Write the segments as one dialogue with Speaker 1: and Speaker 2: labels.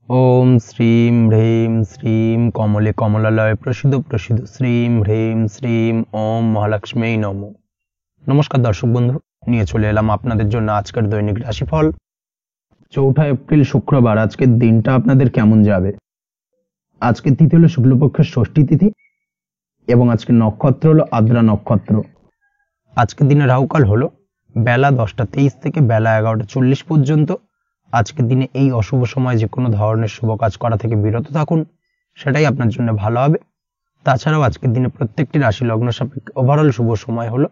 Speaker 1: ओम श्रीं ह्रीं श्रीं कमले कमलालय प्रसिद्ध प्रसिद्ध श्रीं ह्रीं श्रीं ओम महालक्ष्मी नमो। नमस्कार दर्शक बंधु, নিয়ে চলে এলাম আপনাদের জন্য আজকের দৈনিক রাশিফল। 4 এপ্রিল শুক্রবার। আজকের দিনটা আপনাদের কেমন যাবে? আজকের তিথি হলো শুক্লপক্ষের ষষ্ঠী তিথি এবং আজকের নক্ষত্র হলো আদ্রা নক্ষত্র। আজকের দিনে রাহুকাল হলো বেলা 10টা 23 থেকে বেলা 11টা 40 পর্যন্ত। আজকের দিনে এই অশুভ সময় যে কোনো ধরনের শুভ কাজ করা থেকে বিরত থাকুন, সেটাই আপনার জন্য ভালো হবে। তাছাড়াও আজকের দিনে প্রত্যেকটি রাশি লগ্ন সাপেক্ষে ওভারঅল শুভ সময় হলো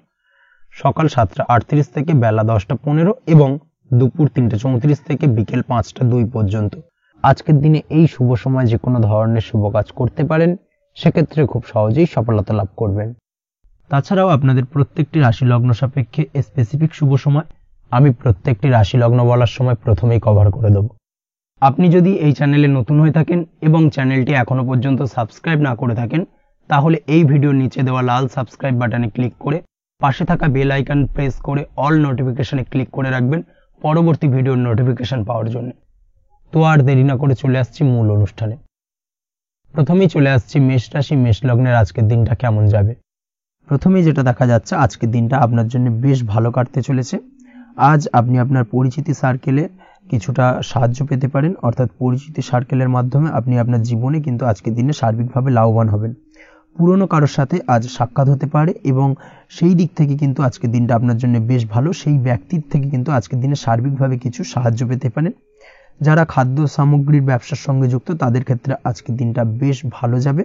Speaker 1: সকাল 7টা 38 থেকে বেলা 10টা 15 এবং দুপুর 3টা 34 থেকে বিকেল 5টা 2 পর্যন্ত। আজকের দিনে এই শুভ সময় যে কোনো ধরনের শুভ কাজ করতে পারেন, সেক্ষেত্রে খুব সহজেই সফলতা লাভ করবেন। তাছাড়াও আপনাদের প্রত্যেকটি রাশি লগ্ন সাপেক্ষে স্পেসিফিক শুভ সময় আমি প্রত্যেকটি রাশি লগ্ন বলার সময় প্রথমেই কভার করে দেব। আপনি যদি এই চ্যানেলে নতুন হয়ে থাকেন এবং চ্যানেলটি এখনো পর্যন্ত সাবস্ক্রাইব না করে থাকেন, তাহলে এই ভিডিওর নিচে দেওয়া লাল সাবস্ক্রাইব বাটনে ক্লিক করে পাশে থাকা বেল আইকন প্রেস করে অল নোটিফিকেশনে ক্লিক করে রাখবেন পরবর্তী ভিডিওর নোটিফিকেশন পাওয়ার জন্য। তো আর দেরি না করে চলে আসছি মূল অনুষ্ঠানে। প্রথমেই চলে আসছি মেষ রাশি মেষ লগ্নের আজকের দিনটা কেমন যাবে। প্রথমেই যেটা দেখা যাচ্ছে, আজকের দিনটা আপনার জন্য বেশ ভালো কাটতে চলেছে। আজ আপনি আপনার পরিচিতি সার্কেলে কিছুটা সাহায্য পেতে পারেন, অর্থাৎ পরিচিতি সার্কেলের মাধ্যমে আপনি আপনার জীবনে কিন্তু আজকের দিনে সার্বিকভাবে লাভবান হবেন। পুরনো কারোর সাথে আজ সাক্ষাৎ হতে পারে এবং সেই দিক থেকে কিন্তু আজকের দিনটা আপনার জন্য বেশ ভালো। সেই ব্যক্তির থেকে কিন্তু আজকের দিনে সার্বিকভাবে কিছু সাহায্য পেতে পারেন। যারা খাদ্য সামগ্রীর ব্যবসার সঙ্গে যুক্ত, তাদের ক্ষেত্রে আজকের দিনটা বেশ ভালো যাবে।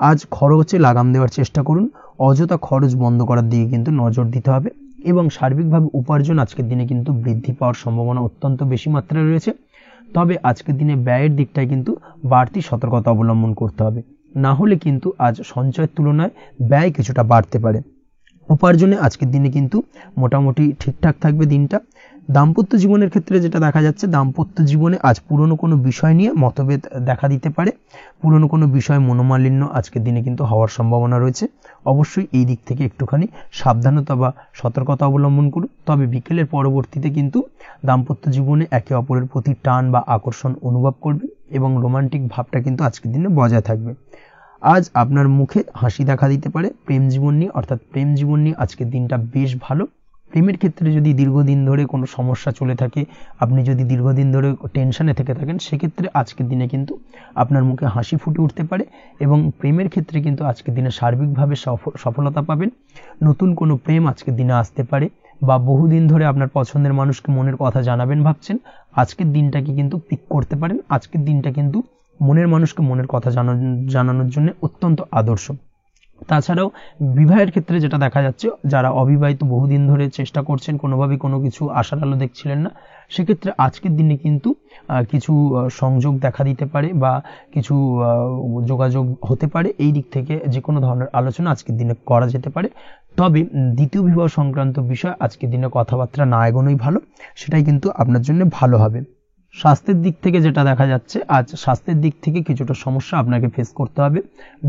Speaker 1: আজ খরচে লাগাম দেওয়ার চেষ্টা করুন, অযথা খরচ বন্ধ করার দিকে কিন্তু নজর দিতে হবে এবং সার্বিকভাবে উপার্জন আজকের দিনে কিন্তু বৃদ্ধি পাওয়ার সম্ভাবনা অত্যন্ত বেশি মাত্রায় রয়েছে। তবে আজকের দিনে ব্যয়ের দিকটায় কিন্তু বাড়তি সতর্কতা অবলম্বন করতে হবে, না হলে কিন্তু আজ সঞ্চয়ের তুলনায় ব্যয় কিছুটা বাড়তে পারে। উপার্জনে আজকের দিনে কিন্তু মোটামুটি ঠিকঠাক থাকবে দিনটা। দাম্পত্য জীবনের ক্ষেত্রে যেটা দেখা যাচ্ছে, দাম্পত্য জীবনে আজ পুরনো কোনো বিষয় নিয়ে মতভেদ দেখা দিতে পারে। পুরনো কোনো বিষয় মনোমালিন্য আজকের দিনে কিন্তু হওয়ার সম্ভাবনা রয়েছে। অবশ্যই এই দিক থেকে একটুখানি সাবধানতা বা সতর্কতা অবলম্বন করুন। তবে বিকেলের পরবর্তীতে কিন্তু দাম্পত্য জীবনে একে অপরের প্রতি টান বা আকর্ষণ অনুভব করবে এবং রোমান্টিক ভাবটা কিন্তু আজকের দিনে বজায় থাকবে। আজ আপনার মুখে হাসি দেখা দিতে পারে প্রেম জীবন নিয়ে, অর্থাৎ প্রেম জীবন নিয়ে আজকের দিনটা বেশ ভালো। প্রেমের ক্ষেত্রে যদি দীর্ঘদিন ধরে কোনো সমস্যা চলে থাকে, আপনি যদি দীর্ঘদিন ধরে টেনশনে থেকে থাকেন, সেক্ষেত্রে আজকের দিনে কিন্তু আপনার মুখে হাসি ফুটে উঠতে পারে এবং প্রেমের ক্ষেত্রে কিন্তু আজকের দিনে সার্বিকভাবে সফলতা পাবেন। নতুন কোনো প্রেম আজকের দিনে আসতে পারে বা বহুদিন ধরে আপনার পছন্দের মানুষকে মনের কথা জানাবেন ভাবছেন, আজকের দিনটাকে কিন্তু পিক করতে পারেন। আজকের দিনটা কিন্তু মনের মানুষকে মনের কথা জানানোর জন্য অত্যন্ত আদর্শ। তাছাড়াও বিবাহের ক্ষেত্রে যেটা দেখা যাচ্ছে, যারা অবিবাহিত বহুদিন ধরে চেষ্টা করছেন, কোনোভাবে কোনো কিছু আশার আলো দেখছিলেন না, সেক্ষেত্রে আজকের দিনে কিন্তু কিছু সংযোগ দেখা দিতে পারে বা কিছু যোগাযোগ হতে পারে। এই দিক থেকে যে কোনো ধরনের আলোচনা আজকের দিনে করা যেতে পারে। তবে দ্বিতীয় বিবাহ সংক্রান্ত বিষয় আজকের দিনে কথাবার্তা না এগোনোই ভালো, সেটাই কিন্তু আপনার জন্য ভালো হবে। স্বাস্থ্যের দিক থেকে যেটা দেখা যাচ্ছে, আজ স্বাস্থ্যের দিক থেকে কিছুটা সমস্যা আপনাকে ফেস করতে হবে।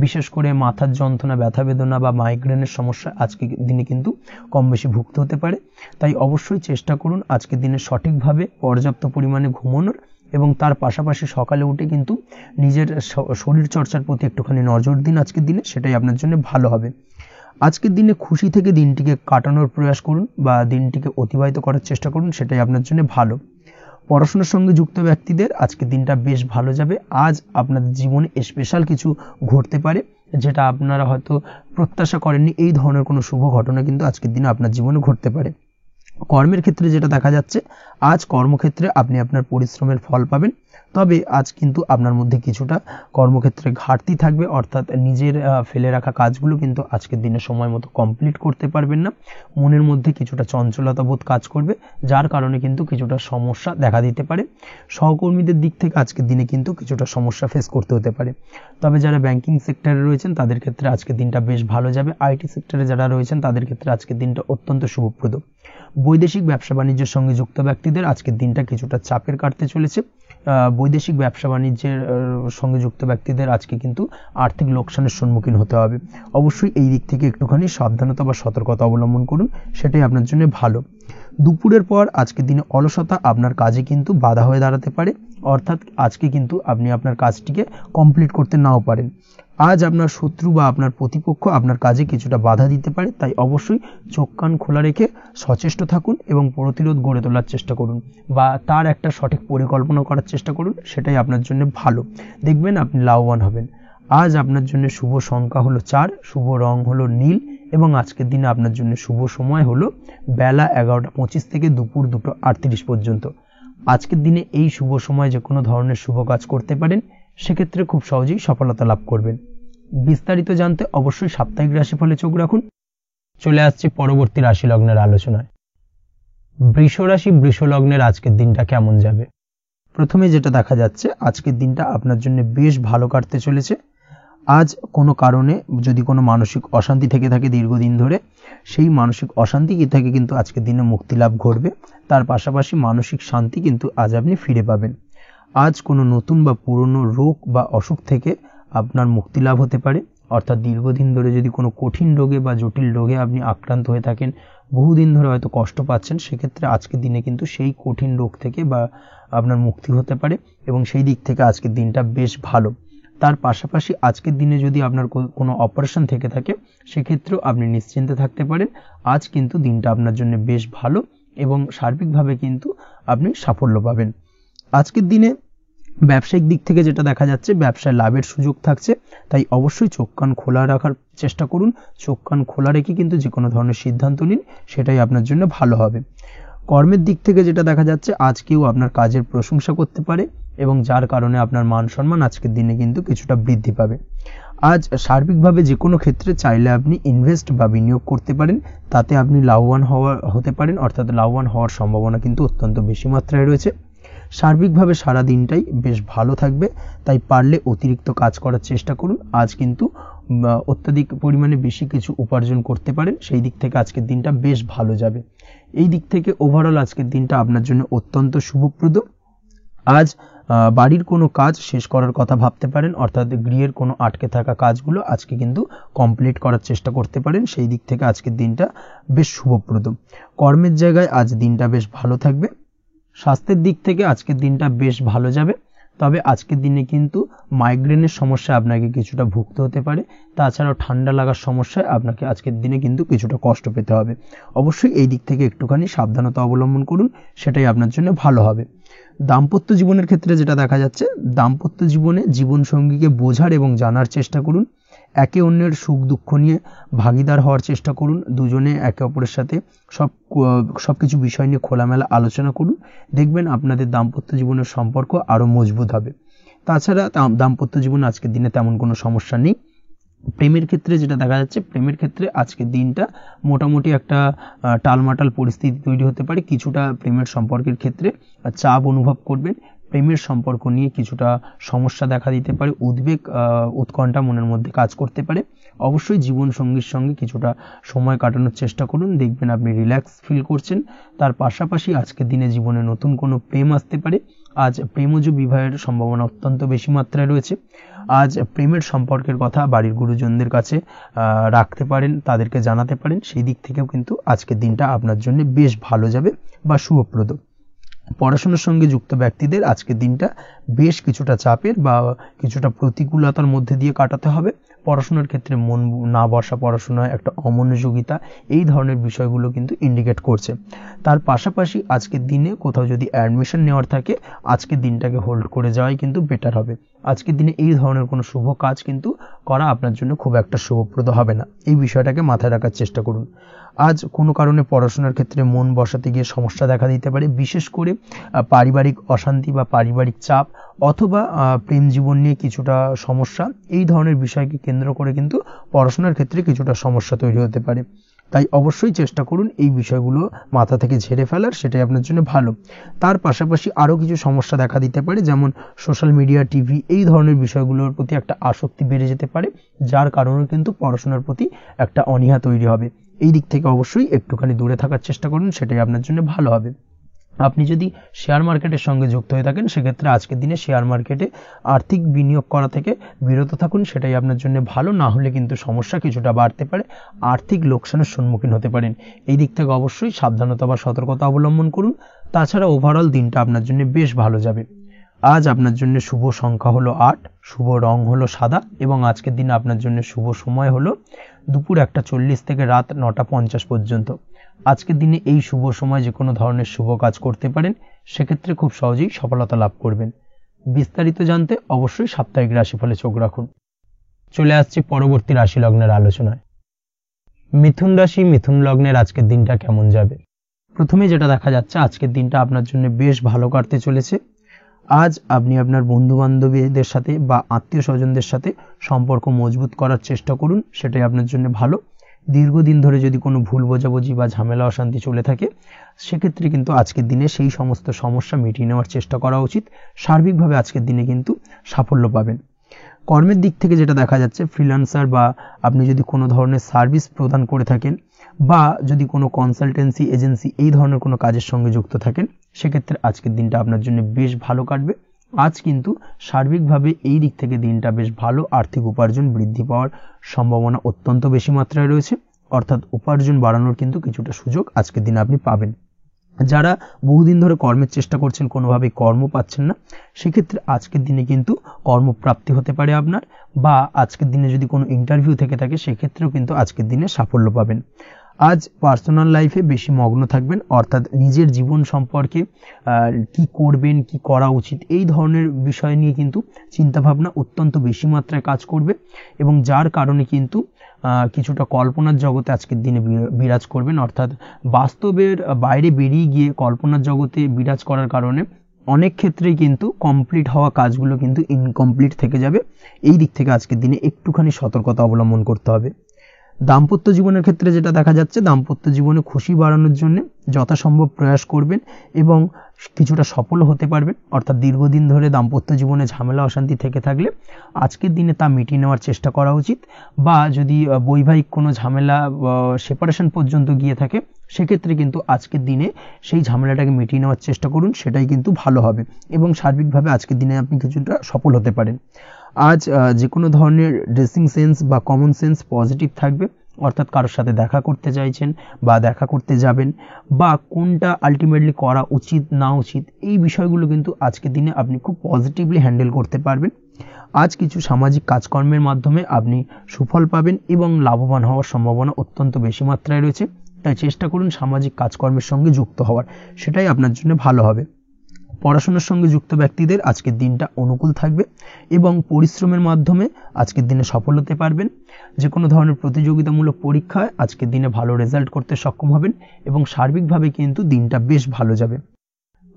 Speaker 1: বিশেষ করে মাথার যন্ত্রণা, ব্যথা বেদনা বা মাইগ্রেনের সমস্যা আজকের দিনে কিন্তু কম বেশি ভুগতে হতে পারে। তাই অবশ্যই চেষ্টা করুন আজকের দিনে সঠিকভাবে পর্যাপ্ত পরিমাণে ঘুমানোর এবং তার পাশাপাশি সকালে উঠে কিন্তু নিজের শরীর চর্চার প্রতি একটুখানি নজর দিন আজকের দিনে, সেটাই আপনার জন্য ভালো হবে। আজকের দিনে খুশি থেকে দিনটিকে কাটানোর প্রয়াস করুন বা দিনটিকে অতিবাহিত করার চেষ্টা করুন, সেটাই আপনার জন্য ভালো। পড়াশোনার সঙ্গে যুক্ত ব্যক্তিদের আজকের দিনটা বেশ ভালো যাবে। আজ আপনাদের জীবনে স্পেশাল কিছু ঘটতে পারে, যেটা আপনারা হয়তো প্রত্যাশা করেননি। এই ধরনের কোনো শুভ ঘটনা কিন্তু আজকের দিনে আপনার জীবনে ঘটতে পারে। কর্মের ক্ষেত্রে যেটা দেখা যাচ্ছে, আজ কর্মক্ষেত্রে আপনি আপনার পরিশ্রমের ফল পাবেন। তবে আজ কিন্তু আপনার মধ্যে কিছুটা কর্মক্ষেত্রে ঘাটতি থাকবে, অর্থাৎ নিজের ফেলে রাখা কাজগুলো কিন্তু আজকের দিনে সময় মতো কমপ্লিট করতে পারবেন না। মনের মধ্যে কিছুটা চঞ্চলতা বোধ কাজ করবে, যার কারণে কিন্তু কিছুটা সমস্যা দেখা দিতে পারে। সহকর্মীদের দিক থেকে আজকের দিনে কিন্তু কিছুটা সমস্যা ফেস করতে হতে পারে। তবে যারা ব্যাংকিং সেক্টরে রয়েছেন, তাদের ক্ষেত্রে আজকের দিনটা বেশ ভালো যাবে। আইটি সেক্টরে যারা রয়েছেন, তাদের ক্ষেত্রে আজকের দিনটা অত্যন্ত শুভপ্রদ। বৈদেশিক ব্যবসা বাণিজ্যের সঙ্গে যুক্ত ব্যক্তিদের আজকের দিনটা কিছুটা চাপের কাটতে চলেছে। বৈদেশিক ব্যবসা বাণিজ্যের সঙ্গে যুক্ত ব্যক্তিদের আজকে কিন্তু আর্থিক লোকসানের সম্মুখীন হতে হবে। অবশ্যই এই দিক থেকে একটুখানি সাবধানতা বা সতর্কতা অবলম্বন করুন, সেটাই আপনার জন্য ভালো। দুপুরের পর আজকের দিনে অলসতা আপনার কাজে কিন্তু বাধা হয়ে দাঁড়াতে পারে, অর্থাৎ আজকে কিন্তু আপনি আপনার কাজটিকে কমপ্লিট করতে নাও পারেন। আজ আপনার শত্রু বা আপনার প্রতিপক্ষ আপনার কাজে কিছুটা বাধা দিতে পারে, তাই অবশ্যই চোখ কান খোলা রেখে সচেষ্ট থাকুন এবং প্রতিরোধ গড়ে তোলার চেষ্টা করুন বা তার একটা সঠিক পরিকল্পনা করার চেষ্টা করুন, সেটাই আপনার জন্য ভালো। দেখবেন আপনি লাভবান হবেন। আজ আপনার জন্য শুভ সংখ্যা হলো 4, শুভ রং হলো নীল এবং আজকের দিনে আপনার জন্য শুভ সময় হলো বেলা 11:25 থেকে দুপুর 2:38 পর্যন্ত। আজকের দিনে এই শুভ সময় যে কোনো ধরনের শুভ কাজ করতে পারেন, সেক্ষেত্রে খুব সহজেই সফলতা লাভ করবেন। বিস্তারিত জানতে অবশ্যই সাপ্তাহিক রাশিফলে চোখ রাখুন। চলে আসছে পরবর্তী রাশি লগ্নের আলোচনায়। বৃষ রাশি বৃষ লগ্নের আজকের দিনটা কেমন যাবে? প্রথমে যেটা দেখা যাচ্ছে, আজকের দিনটা আপনার জন্য বেশ ভালো কাটতে চলেছে। আজ কোনো কারণে যদি কোনো মানসিক অশান্তি থেকে থাকে দীর্ঘদিন ধরে, সেই মানসিক অশান্তি থেকে কিন্তু আজকের দিনে মুক্তি লাভ ঘটবে। তার পাশাপাশি মানসিক শান্তি কিন্তু আজ আপনি ফিরে পাবেন। আজ কোনো নতুন বা পুরনো রোগ বা অসুখ থেকে আপনার মুক্তি লাভ হতে পারে, অর্থাৎ দীর্ঘদিন ধরে যদি কোনো কঠিন রোগে বা জটিল রোগে আপনি আক্রান্ত হয়ে থাকেন, বহুদিন ধরে হয়তো কষ্ট পাচ্ছেন, সেক্ষেত্রে আজকের দিনে কিন্তু সেই কঠিন রোগ থেকে বা আপনার মুক্তি হতে পারে এবং সেই দিক থেকে আজকের দিনটা বেশ ভালো। তার পাশাপাশি আজকের দিনে যদি আপনার কোনো অপারেশন থেকে থাকে, সেক্ষেত্রেও আপনি নিশ্চিন্তে থাকতে পারেন। আজ কিন্তু দিনটা আপনার জন্য বেশ ভালো এবং সার্বিকভাবে কিন্তু আপনি সাফল্য পাবেন। আজকের দিনে ব্যবসায়িক দিক থেকে যেটা দেখা যাচ্ছে, ব্যবসায় লাভের সুযোগ থাকছে, তাই অবশ্যই চোখ কান খোলা রাখার চেষ্টা করুন। চোখ কান খোলা রেখে কিন্তু যে কোনো ধরনের সিদ্ধান্ত নিন, সেটাই আপনার জন্য ভালো হবে। কর্মের দিক থেকে যেটা দেখা যাচ্ছে, আজ কেউ আপনার কাজের প্রশংসা করতে পারে এবং যার কারণে আপনার মান সম্মান আজকের দিনে কিন্তু কিছুটা বৃদ্ধি পাবে। আজ সার্বিকভাবে যে কোনো ক্ষেত্রে চাইলে আপনি ইনভেস্ট বা বিনিয়োগ করতে পারেন, তাতে আপনি লাভবান হতে পারেন, অর্থাৎ লাভবান হওয়ার সম্ভাবনা কিন্তু অত্যন্ত বেশি মাত্রায় রয়েছে। সার্বিকভাবে সারা দিনটাই বেশ ভালো থাকবে, তাই পারলে অতিরিক্ত কাজ করার চেষ্টা করুন। আজ কিন্তু অত্যাধিক পরিমাণে বেশি কিছু উপার্জন করতে পারেন, সেই দিক থেকে আজকের দিনটা বেশ ভালো যাবে। এই দিক থেকে ওভারঅল আজকের দিনটা আপনার জন্য অত্যন্ত শুভপ্রদ। আজ বাড়ির কোনো কাজ শেষ করার কথা ভাবতে পারেন, অর্থাৎ গৃহের কোনো আটকে থাকা কাজগুলো আজকে কিন্তু কমপ্লিট করার চেষ্টা করতে পারেন, সেই দিক থেকে আজকের দিনটা বেশ শুভপ্রদ। কর্মের জায়গায় আজ দিনটা বেশ ভালো থাকবে। স্বাস্থ্যের দিক থেকে আজকের দিনটা বেশ ভালো যাবে, তবে আজকের দিনে কিন্তু মাইগ্রেনের সমস্যা আপনাকে কিছুটা ভুগতে হতে পারে। তাছাড়াও ঠান্ডা লাগার সমস্যায় আপনাকে আজকের দিনে কিন্তু কিছুটা কষ্ট পেতে হবে। অবশ্যই এই দিক থেকে একটুখানি সাবধানতা অবলম্বন করুন, সেটাই আপনার জন্য ভালো হবে। দাম্পত্য জীবনের ক্ষেত্রে যেটা দেখা যাচ্ছে, দাম্পত্য জীবনে জীবনসঙ্গীকে বোঝার এবং জানার চেষ্টা করুন। একে অন্যের সুখ দুঃখ নিয়ে ভাগিদার হওয়ার চেষ্টা করুন। দুজনে একে অপরের সাথে সবকিছু বিষয় নিয়ে খোলামেলা আলোচনা করুন। দেখবেন আপনাদের দাম্পত্য জীবনের সম্পর্ক আরো মজবুত হবে। তাছাড়া দাম্পত্য জীবনে আজকের দিনে তেমন কোনো সমস্যা নেই। প্রেমের ক্ষেত্রে যেটা দেখা যাচ্ছে, প্রেমের ক্ষেত্রে আজকের দিনটা মোটামুটি একটা টালমাটাল পরিস্থিতি তৈরি হতে পারে। কিছুটা প্রেমের সম্পর্কের ক্ষেত্রে চাপ অনুভব করবেন। প্রেমের সম্পর্ক নিয়ে কিছুটা সমস্যা দেখা দিতে পারে, উদ্বেগ উৎকণ্ঠা মনের মধ্যে কাজ করতে পারে। অবশ্যই জীবন সঙ্গীর সঙ্গে কিছুটা সময় কাটানোর চেষ্টা করুন, দেখবেন আপনি রিল্যাক্স ফিল করছেন। তার পাশাপাশি আজকের দিনে জীবনে নতুন কোনো প্রেম আসতে পারে। আজ প্রেমজ বিবাহের সম্ভাবনা অত্যন্ত বেশি মাত্রায় রয়েছে। আজ প্রেমের সম্পর্কের কথা বাড়ির গুরুজনদের কাছে রাখতে পারেন, তাদেরকে জানাতে পারেন, সেই দিক থেকেও কিন্তু আজকের দিনটা আপনার জন্য বেশ ভালো যাবে বা শুভপ্রদ। পড়াশোনার সঙ্গে যুক্ত ব্যক্তিদের আজকের দিনটা বেশ কিছুটা চাপের বা কিছুটা প্রতিকূলতার মধ্যে দিয়ে কাটাতে হবে। পড়াশোনার ক্ষেত্রে মন না বসা, পড়াশোনায় একটা অমনোযোগিতা, এই ধরনের বিষয়গুলো কিন্তু ইন্ডিকেট করছে। তার পাশাপাশি আজকের দিনে কোথাও যদি অ্যাডমিশন নেওয়ার থাকে, আজকের দিনটাকে হোল্ড করে যাওয়াই কিন্তু বেটার হবে। আজকের দিনে এই ধরনের কোনো শুভ কাজ কিন্তু করা আপনার জন্য খুব একটা শুভপ্রদ হবে না, এই বিষয়টাকে মাথায় রাখার চেষ্টা করুন। আজ কোনো কারণে পড়াশোনার ক্ষেত্রে মন বসাতে গিয়ে সমস্যা দেখা দিতে পারে, বিশেষ করে পারিবারিক অশান্তি বা পারিবারিক চাপ অথবা প্রেম জীবন নিয়ে কিছুটা সমস্যা, এই ধরনের বিষয়কে কেন্দ্র করে কিন্তু পড়াশোনার ক্ষেত্রে কিছুটা সমস্যা তৈরি হতে পারে। তাই অবশ্যই চেষ্টা করুন এই বিষয়গুলো মাথা থেকে ঝেড়ে ফেলার, সেটাই আপনার জন্য ভালো। তার পাশাপাশি আরও কিছু সমস্যা দেখা দিতে পারে, যেমন সোশ্যাল মিডিয়া, টিভি, এই ধরনের বিষয়গুলোর প্রতি একটা আসক্তি বেড়ে যেতে পারে, যার কারণে কিন্তু পড়াশোনার প্রতি একটা অনীহা তৈরি হবে। এই দিক থেকে অবশ্যই একটুখানি দূরে থাকার চেষ্টা করুন, সেটাই আপনার জন্য ভালো হবে। আপনি যদি শেয়ার মার্কেটের সঙ্গে যুক্ত হয়ে থাকেন সেক্ষেত্রে আজকের দিনে শেয়ার মার্কেটে আর্থিক বিনিয়োগ করা থেকে বিরত থাকুন, সেটাই আপনার জন্য ভালো। না হলে কিন্তু সমস্যা কিছুটা বাড়তে পারে, আর্থিক লোকসানের সম্মুখীন হতে পারেন। এই দিক থেকে অবশ্যই সাবধানতা বা সতর্কতা অবলম্বন করুন। তাছাড়া ওভারঅল দিনটা আপনার জন্য বেশ ভালো যাবে। আজ আপনার জন্য শুভ সংখ্যা হলো 8, শুভ রং হলো সাদা এবং আজকের দিনে আপনার জন্য শুভ সময় হলো দুপুর 1:40 থেকে রাত 9:50 পর্যন্ত। আজকের দিনে এই শুভ সময় যে কোনো ধরনের শুভ কাজ করতে পারেন, সেক্ষেত্রে খুব সহজেই সফলতা লাভ করবেন। বিস্তারিত জানতে অবশ্যই সাপ্তাহিক রাশিফলে চোখ রাখুন। চলে আসছি পরবর্তী রাশি লগ্নের আলোচনায়। মিথুন রাশি, মিথুন লগ্নের আজকের দিনটা কেমন যাবে? প্রথমে যেটা দেখা যাচ্ছে, আজকের দিনটা আপনার জন্য বেশ ভালো কাটতে চলেছে। আজ আপনি আপনার বন্ধু বান্ধবীদের সাথে বা আত্মীয় স্বজনদের সাথে সম্পর্ক মজবুত করার চেষ্টা করুন, সেটাই আপনার জন্য ভালো। দীর্ঘদিন ধরে যদি কোনো ভুল বোঝাবুঝি বা ঝামেলা অশান্তি চলে থাকে, সেক্ষেত্রে কিন্তু আজকের দিনে সেই সমস্ত সমস্যা মিটিয়ে নেওয়ার চেষ্টা করা উচিত। সার্বিকভাবে আজকের দিনে কিন্তু সাফল্য পাবেন। কর্মের দিক থেকে যেটা দেখা যাচ্ছে, ফ্রিল্যান্সার বা আপনি যদি কোনো ধরনের সার্ভিস প্রদান করে থাকেন বা যদি কোনো কনসালটেন্সি এজেন্সি এই ধরনের কোনো কাজের সঙ্গে যুক্ত থাকেন, সেক্ষেত্রে আজকের দিনটা আপনার জন্য বেশ ভালো কাটবে। আজ কিন্তু সার্বিকভাবে এই দিক থেকে দিনটা বেশ ভালো। আর্থিক উপার্জন বৃদ্ধি পাওয়ার সম্ভাবনা অত্যন্ত বেশি মাত্রায় রয়েছে, অর্থাৎ উপার্জন বাড়ানোর কিন্তু কিছুটা সুযোগ আজকের দিনে আপনি পাবেন। যারা বহুদিন ধরে কর্মের চেষ্টা করছেন, কোনোভাবেই কর্ম পাচ্ছেন না, সেক্ষেত্রে আজকের দিনে কিন্তু কর্মপ্রাপ্তি হতে পারে আপনার, বা আজকের দিনে যদি কোনো ইন্টারভিউ থেকে থাকে সেক্ষেত্রেও কিন্তু আজকের দিনে সাফল্য পাবেন। আজ পার্সোনাল লাইফে বেশি মগ্ন থাকবেন, অর্থাৎ নিজের জীবন সম্পর্কে কি করবেন, কি করা উচিত, এই ধরনের বিষয় নিয়ে কিন্তু চিন্তাভাবনা অত্যন্ত বেশি মাত্রায় কাজ করবে এবং যার কারণে কিন্তু কিছুটা কল্পনার জগতে আজকের দিনে বিরাজ করবেন। অর্থাৎ বাস্তবের বাইরে বেরিয়ে গিয়ে কল্পনার জগতে বিরাজ করার কারণে অনেক ক্ষেত্রেই কিন্তু কমপ্লিট হওয়া কাজগুলো কিন্তু ইনকমপ্লিট থেকে যাবে। এই দিক থেকে আজকের দিনে একটুখানি সতর্কতা অবলম্বন করতে হবে। দাম্পত্য জীবনের ক্ষেত্রে যেটা দেখা যাচ্ছে, দাম্পত্য জীবনে খুশি বাড়ানোর জন্য যথাসম্ভব প্রয়াস করবেন এবং কিছুটা সফল হতে পারবেন। অর্থাৎ দীর্ঘদিন ধরে দাম্পত্য জীবনে ঝামেলা অশান্তি থেকে থাকলে আজকের দিনে তা মিটিয়ে নেওয়ার চেষ্টা করা উচিত, বা যদি বৈবাহিক কোনো ঝামেলা সেপারেশন পর্যন্ত গিয়ে থাকে, সেক্ষেত্রে কিন্তু আজকের দিনে সেই ঝামেলাটাকে মিটিয়ে নেওয়ার চেষ্টা করুন, সেটাই কিন্তু ভালো হবে এবং সার্বিকভাবে আজকের দিনে আপনি কিছুটা সফল হতে পারেন। আজ যে কোনো ধরনের ড্রেসিং সেন্স বা কমন সেন্স পজিটিভ থাকবে, অর্থাৎ কারোর সাথে দেখা করতে চাইছেন বা দেখা করতে যাবেন, বা কোনটা আলটিমেটলি করা উচিত না উচিত, এই বিষয়গুলো কিন্তু আজকের দিনে আপনি খুব পজিটিভলি হ্যান্ডেল করতে পারবেন। আজ কিছু সামাজিক কাজকর্মের মাধ্যমে আপনি সুফল পাবেন এবং লাভবান হওয়ার সম্ভাবনা অত্যন্ত বেশি মাত্রায় রয়েছে। তাই চেষ্টা করুন সামাজিক কাজকর্মের সঙ্গে যুক্ত হওয়ার, সেটাই আপনার জন্য ভালো হবে। পড়াশোনার সঙ্গে যুক্ত ব্যক্তিদের আজকের দিনটা অনুকূল থাকবে এবং পরিশ্রমের মাধ্যমে আজকের দিনে সফল হতে পারবেন। যে কোনো ধরনের প্রতিযোগিতামূলক পরীক্ষায় আজকের দিনে ভালো রেজাল্ট করতে সক্ষম হবেন এবং সার্বিকভাবে কিন্তু দিনটা বেশ ভালো যাবে।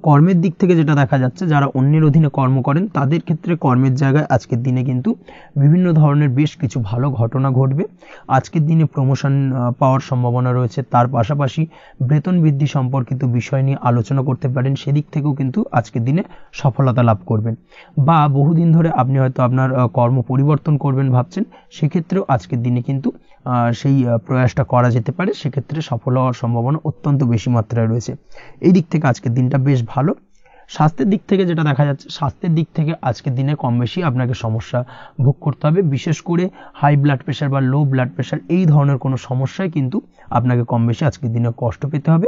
Speaker 1: কর্মের দিক থেকে যেটা দেখা যাচ্ছে, যারা অন্যের অধীনে কর্ম করেন তাদের ক্ষেত্রে কর্মের জায়গায় আজকের দিনে কিন্তু বিভিন্ন ধরনের বেশ কিছু ভালো ঘটনা ঘটবে। আজকের দিনে প্রমোশন পাওয়ার সম্ভাবনা রয়েছে, তার পাশাপাশি বেতন বৃদ্ধি সম্পর্কিত বিষয় নিয়ে আলোচনা করতে পারেন, সেদিক থেকেও কিন্তু আজকের দিনে সফলতা লাভ করবেন। বা বহুদিন ধরে আপনি হয়তো আপনার কর্ম পরিবর্তন করবেন ভাবছেন, সেক্ষেত্রেও আজকের দিনে কিন্তু সেই প্রয়াসটা করা যেতে পারে, সেক্ষেত্রে সফল হওয়ার সম্ভাবনা অত্যন্ত বেশি মাত্রায় রয়েছে। এই দিক থেকে আজকের দিনটা বেশ ভালো। স্বাস্থ্যের দিক থেকে যেটা দেখা যাচ্ছে, স্বাস্থ্যের দিক থেকে আজকের দিনে কম বেশি আপনাকে সমস্যা ভোগ করতে হবে, বিশেষ করে হাই ব্লাড প্রেশার বা লো ব্লাড প্রেশার এই ধরনের কোনো সমস্যায় কিন্তু আপনাকে কম বেশি আজকের দিনে কষ্ট পেতে হবে।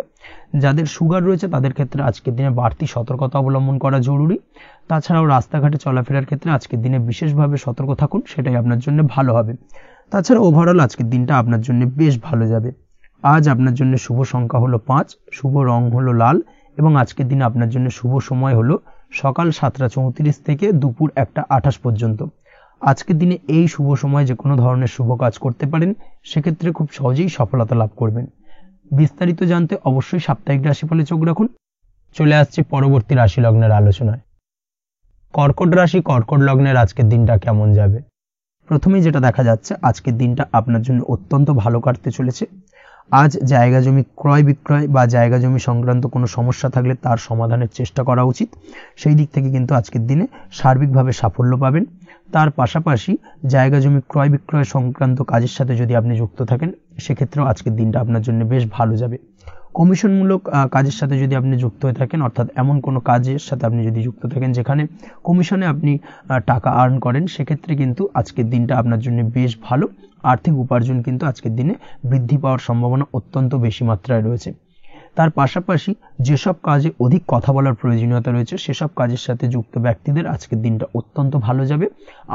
Speaker 1: যাদের সুগার রয়েছে তাদের ক্ষেত্রে আজকের দিনে বাড়তি সতর্কতা অবলম্বন করা জরুরি। তাছাড়াও রাস্তাঘাটে চলাফেরার ক্ষেত্রে আজকের দিনে বিশেষভাবে সতর্ক থাকুন, সেটাই আপনার জন্য ভালো হবে। তাছাড়া ওভারঅল আজকের দিনটা আপনার জন্য বেশ ভালো যাবে। আজ আপনার জন্য শুভ সংখ্যা হলো 5, শুভ রং হলো লাল এবং আজকের দিনে আপনার জন্য শুভ সময় হলো সকাল 7:34 থেকে দুপুর 1:28 পর্যন্ত। আজকের দিনে এই শুভ সময় যে কোনো ধরনের শুভ কাজ করতে পারেন, সেক্ষেত্রে খুব সহজেই সফলতা লাভ করবেন। বিস্তারিত জানতে অবশ্যই সাপ্তাহিক রাশিফলে চোখ রাখুন। চলে আসছে পরবর্তী রাশি লগ্নের আলোচনায়। কর্কট রাশি, কর্কট লগ্নের আজকের দিনটা কেমন যাবে? প্রথমেই যেটা দেখা যাচ্ছে, আজকের দিনটা আপনার জন্য অত্যন্ত ভালো কাটতে চলেছে। আজ জায়গা জমি ক্রয় বিক্রয় বা জায়গা জমি সংক্রান্ত কোনো সমস্যা থাকলে তার সমাধানের চেষ্টা করা উচিত, সেই দিক থেকে কিন্তু আজকের দিনে সার্বিকভাবে সাফল্য পাবেন। তার পাশাপাশি জায়গা জমি ক্রয় বিক্রয় সংক্রান্ত কাজের সাথে যদি আপনি যুক্ত থাকেন, সেক্ষেত্রেও আজকের দিনটা আপনার জন্য বেশ ভালো যাবে। কমিশনমূলক কাজের সাথে যদি আপনি যুক্ত হয়ে থাকেন, অর্থাৎ এমন কোনো কাজের সাথে আপনি যদি যুক্ত থাকেন যেখানে কমিশনে আপনি টাকা আর্ন করেন, সেক্ষেত্রে কিন্তু আজকের দিনটা আপনার জন্য বেশ ভালো। আর্থিক উপার্জন কিন্তু আজকের দিনে বৃদ্ধি পাওয়ার সম্ভাবনা অত্যন্ত বেশি মাত্রায় রয়েছে। তার পাশাপাশি যেসব কাজে অধিক কথা বলার প্রয়োজনীয়তা রয়েছে সেসব কাজের সাথে যুক্ত ব্যক্তিদের আজকের দিনটা অত্যন্ত ভালো যাবে।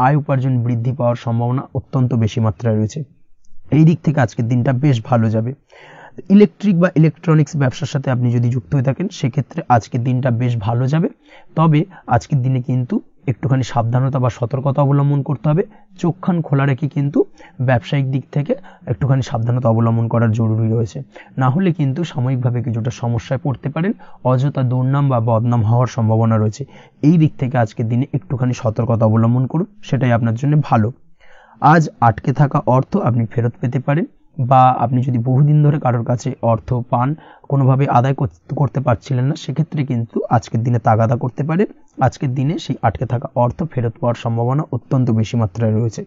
Speaker 1: আয় উপার্জন বৃদ্ধি পাওয়ার সম্ভাবনা অত্যন্ত বেশি মাত্রায় রয়েছে। এই দিক থেকে আজকের দিনটা বেশ ভালো যাবে। ইলেকট্রিক বা ইলেকট্রনিক্স ব্যবসার সাথে আপনি যদি যুক্ত হয়ে থাকেন সেক্ষেত্রে আজকের দিনটা বেশ ভালো যাবে। তবে আজকের দিনে কিন্তু একটুখানি সাবধানতা বা সতর্কতা অবলম্বন করতে হবে। চোখ কান খোলা রেখে কিন্তু ব্যবসায়িক দিক থেকে একটুখানি সাবধানতা অবলম্বন করার জরুরি রয়েছে। না হলে কিন্তু সাময়িকভাবে কিছুটা সমস্যায় পড়তে পারেন, অযথা দুর্নাম বা বদনাম হওয়ার সম্ভাবনা রয়েছে। এই দিক থেকে আজকের দিনে একটুখানি সতর্কতা অবলম্বন করুন, সেটাই আপনার জন্য ভালো। আজ আটকে থাকা অর্থ আপনি ফেরত পেতে পারেন, বা আপনি যদি বহুদিন ধরে কারোর কাছে অর্থ পান, কোনোভাবে আদায় করতে পারছিলেন না, সেক্ষেত্রে কিন্তু আজকের দিনে তাগাদা করতে পারেন। আজকের দিনে সেই আটকে থাকা অর্থ ফেরত পাওয়ার সম্ভাবনা অত্যন্ত বেশি মাত্রায় রয়েছে।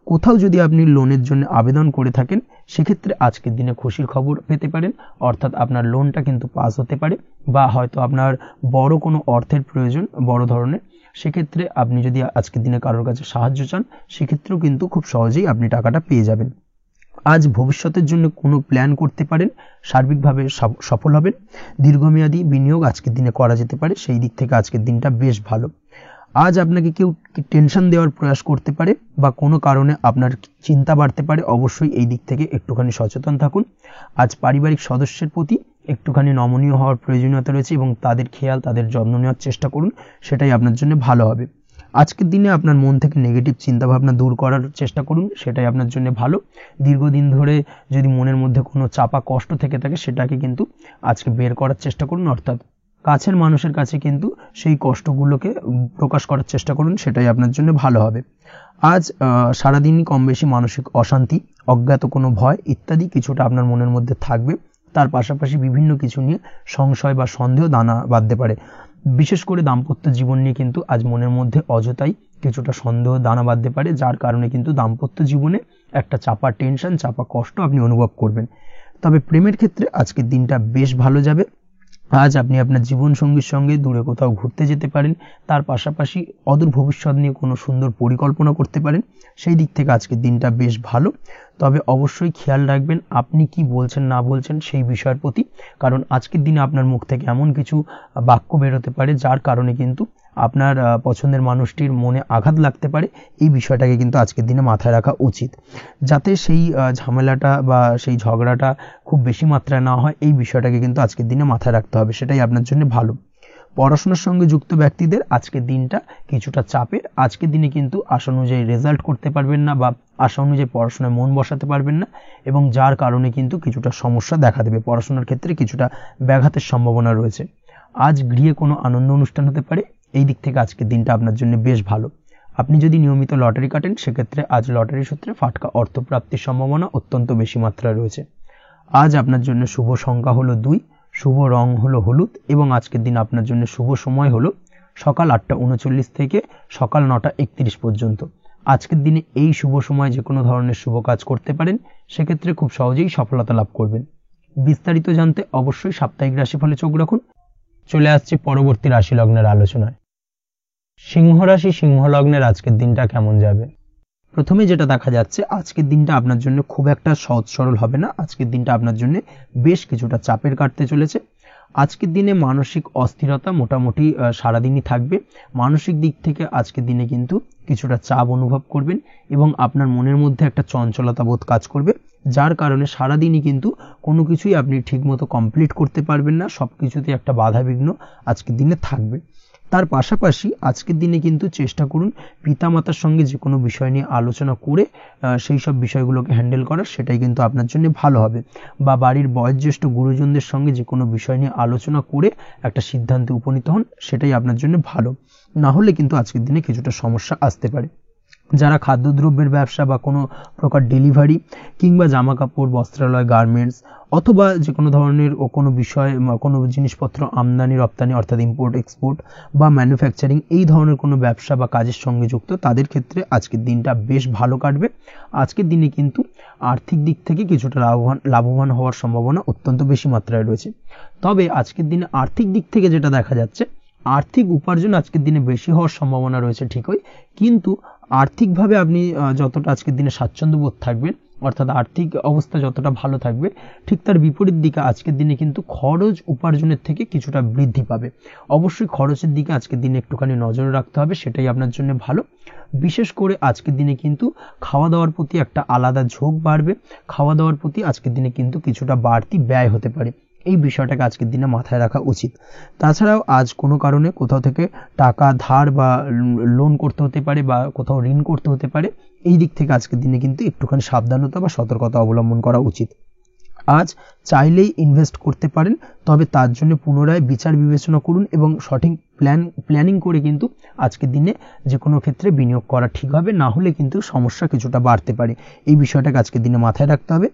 Speaker 1: কোথাও যদি আপনি লোনের জন্য আবেদন করে থাকেন সেক্ষেত্রে আজকের দিনে খুশির খবর পেতে পারেন, অর্থাৎ আপনার লোনটা কিন্তু পাস হতে পারে, বা হয়তো আপনার বড় কোনো অর্থের প্রয়োজন বড় ধরনের, সেক্ষেত্রে আপনি যদি আজকের দিনে কারোর কাছে সাহায্য চান সেক্ষেত্রেও কিন্তু খুব সহজেই আপনি টাকাটা পেয়ে যাবেন। আজ ভবিষ্যতের জন্য কোনো প্ল্যান করতে পারেন, সার্বিকভাবে সফল হবেন। দীর্ঘমেয়াদী বিনিয়োগ আজকের দিনে করা যেতে পারে, সেই দিক থেকে আজকের দিনটা বেশ ভালো। আজ আপনাকে কেউ টেনশন দেওয়ার প্রয়াস করতে পারে বা কোনো কারণে আপনার চিন্তা বাড়তে পারে, অবশ্যই এই দিক থেকে একটুখানি সচেতন থাকুন। আজ পারিবারিক সদস্যের প্রতি একটুখানি নমনীয় হওয়ার প্রয়োজনীয়তা রয়েছে এবং তাদের খেয়াল তাদের যত্ন নেওয়ার চেষ্টা করুন, সেটাই আপনার জন্য ভালো হবে। আজকের দিনে আপনার মন থেকে নেগেটিভ চিন্তাভাবনা দূর করার চেষ্টা করুন, সেটাই আপনার জন্য ভালো। দীর্ঘদিন ধরে যদি মনের মধ্যে কোনো চাপা কষ্ট থেকে থাকে সেটাকে কিন্তু আজকে বের করার চেষ্টা করুন, অর্থাৎ কাছের মানুষের কাছে কিন্তু সেই কষ্টগুলোকে প্রকাশ করার চেষ্টা করুন, সেটাই আপনার জন্য ভালো হবে। আজ সারাদিনই কম বেশি মানসিক অশান্তি, অজ্ঞাত কোনো ভয় ইত্যাদি কিছুটা আপনার মনের মধ্যে থাকবে। তার পাশাপাশি বিভিন্ন কিছু নিয়ে সংশয় বা সন্দেহ দানা বাঁধতে পারে। বিশেষ করে দাম্পত্য জীবন নিয়ে কিন্তু আজ মনের মধ্যে অযথাই কিছুটা সন্দেহ দানা বাঁধতে পারে, যার কারণে কিন্তু দাম্পত্য জীবনে একটা চাপা টেনশন, চাপা কষ্ট আপনি অনুভব করবেন। তবে প্রেমের ক্ষেত্রে আজকের দিনটা বেশ ভালো যাবে। আজ আপনি আপনার জীবনসঙ্গীর সঙ্গে দূরে কোথাও ঘুরতে যেতে পারেন, তার পাশাপাশি অদূর ভবিষ্যৎ নিয়ে কোনো সুন্দর পরিকল্পনা করতে পারেন, সেই দিক থেকে আজকের দিনটা বেশ ভালো। তবে অবশ্যই খেয়াল রাখবেন আপনি কি বলছেন না বলছেন সেই বিষয়ের প্রতি, কারণ আজকের দিনে আপনার মুখ থেকে এমন কিছু বাক্য বেরোতে পারে যার কারণে কিন্তু আপনার পছন্দের মানুষটির মনে আঘাত লাগতে পারে। এই বিষয়টাকে কিন্তু আজকের দিনে মাথায় রাখা উচিত, যাতে সেই ঝামেলাটা বা সেই ঝগড়াটা খুব বেশি মাত্রায় না হয়। এই বিষয়টাকে কিন্তু আজকের দিনে মাথায় রাখতে হবে, সেটাই আপনার জন্য ভালো। পড়াশোনার সঙ্গে যুক্ত ব্যক্তিদের আজকের দিনটা কিছুটা চাপের। আজকের দিনে কিন্তু আশা অনুযায়ী রেজাল্ট করতে পারবেন না বা আশা অনুযায়ী পড়াশোনায় মন বসাতে পারবেন না, এবং যার কারণে কিন্তু কিছুটা সমস্যা দেখা দেবে। পড়াশোনার ক্ষেত্রে কিছুটা ব্যাঘাতের সম্ভাবনা রয়েছে। আজ গৃহে কোনো আনন্দ অনুষ্ঠান হতে পারে, এই দিক থেকে আজকের দিনটা আপনার জন্য বেশ ভালো। আপনি যদি নিয়মিত লটারি কাটেন সেক্ষেত্রে আজ লটারি সূত্রে ফাটকা অর্থপ্রাপ্তির সম্ভাবনা অত্যন্ত বেশি মাত্রায় রয়েছে। আজ আপনার জন্য শুভ সংখ্যা হলো 2, শুভ রং হলো হলুদ, এবং আজকের দিন আপনার জন্য শুভ সময় হলো সকাল 8:39 থেকে সকাল 9:31 পর্যন্ত। আজকের দিনে এই শুভ সময় যে কোনো ধরনের শুভ কাজ করতে পারেন, সেক্ষেত্রে খুব সহজেই সফলতা লাভ করবেন। বিস্তারিত জানতে অবশ্যই সাপ্তাহিক রাশিফলে চোখ রাখুন। চলে আসছে পরবর্তী রাশি লগ্নের আলোচনায়। সিংহ রাশি, সিংহ লগ্নের আজকের দিনটা কেমন যাবে? প্রথমে যেটা দেখা যাচ্ছে আজকের দিনটা আপনার জন্য খুব একটা সহজ সরল হবে না। আজকের দিনটা আপনার জন্য বেশ কিছুটা চাপের কাটতে চলেছে। আজকের দিনে মানসিক অস্থিরতা মোটামুটি সারাদিনই থাকবে। মানসিক দিক থেকে আজকের দিনে কিন্তু কিছুটা চাপ অনুভব করবেন এবং আপনার মনের মধ্যে একটা চঞ্চলতা বোধ কাজ করবে, যার কারণে সারাদিনই কিন্তু কোনো কিছুই আপনি ঠিকমতো কমপ্লিট করতে পারবেন না। সব কিছুতে একটা বাধা বিঘ্ন আজকের দিনে থাকবে। তার পাশাপাশি আজকের দিনে কিন্তু চেষ্টা করুন পিতামাতার সঙ্গে যে কোনো বিষয় নিয়ে আলোচনা করে সেই সব বিষয়গুলোকে হ্যান্ডেল করার, সেটাই কিন্তু আপনার জন্য ভালো হবে। বা বাড়ির বয়োজ্যেষ্ঠ গুরুজনদের সঙ্গে যে কোনো বিষয় নিয়ে আলোচনা করে একটা সিদ্ধান্তে উপনীত হন, সেটাই আপনার জন্য ভালো। না হলে কিন্তু আজকের দিনে কিছুটা সমস্যা আসতে পারে। যারা খাদ্যদ্রব্যের ব্যবসা বা কোনো প্রকার ডেলিভারি কিংবা জামা কাপড়, বস্ত্রালয়, গার্মেন্টস অথবা যে কোনো ধরনের কোনো বিষয় কোনো জিনিসপত্র আমদানি রপ্তানি অর্থাৎ ইম্পোর্ট এক্সপোর্ট বা ম্যানুফ্যাকচারিং এই ধরনের কোনো ব্যবসা বা কাজের সঙ্গে যুক্ত তাদের ক্ষেত্রে আজকের দিনটা বেশ ভালো কাটবে। আজকের দিনে কিন্তু আর্থিক দিক থেকে কিছুটা লাভবান হওয়ার সম্ভাবনা অত্যন্ত বেশি মাত্রায় রয়েছে। তবে আজকের দিনে আর্থিক দিক থেকে যেটা দেখা যাচ্ছে, আর্থিক উপার্জন আজকের দিনে বেশি হওয়ার সম্ভাবনা রয়েছে ঠিকই, কিন্তু আর্থিকভাবে আপনি যতটা আজকের দিনে স্বাচ্ছন্দ্য বোধ থাকবেন অর্থাৎ আর্থিক অবস্থা যতটা ভালো থাকবে, ঠিক তার বিপরীত দিকে আজকের দিনে কিন্তু খরচ উপার্জনের থেকে কিছুটা বৃদ্ধি পাবে। অবশ্যই খরচের দিকে আজকের দিনে একটুখানি নজরে রাখতে হবে, সেটাই আপনার জন্য ভালো। বিশেষ করে আজকের দিনে কিন্তু খাওয়া দাওয়ার প্রতি একটা আলাদা ঝোঁক বাড়বে, খাওয়া দাওয়ার প্রতি আজকের দিনে কিন্তু কিছুটা বাড়তি ব্যয় হতে পারে, এই বিষয়টাকে আজকের দিনে মাথায় রাখা উচিত। তাছাড়াও আজ কোনো কারণে কোথাও থেকে টাকা ধার বা লোন করতে হতে পারে বা কোথাও ঋণ করতে হতে পারে, এই দিক থেকে আজকের দিনে কিন্তু একটুখানি সাবধানতা বা সতর্কতা অবলম্বন করা উচিত। আজ চাইলেই ইনভেস্ট করতে পারেন, তবে তার জন্য পুনরায় বিচার বিবেচনা করুন এবং সঠিক প্ল্যানিং করে কিন্তু আজকের দিনে যে কোনো ক্ষেত্রে বিনিয়োগ করা ঠিক হবে, না হলে কিন্তু সমস্যা কিছুটা বাড়তে পারে। এই বিষয়টাকে আজকের দিনে মাথায় রাখতে হবে।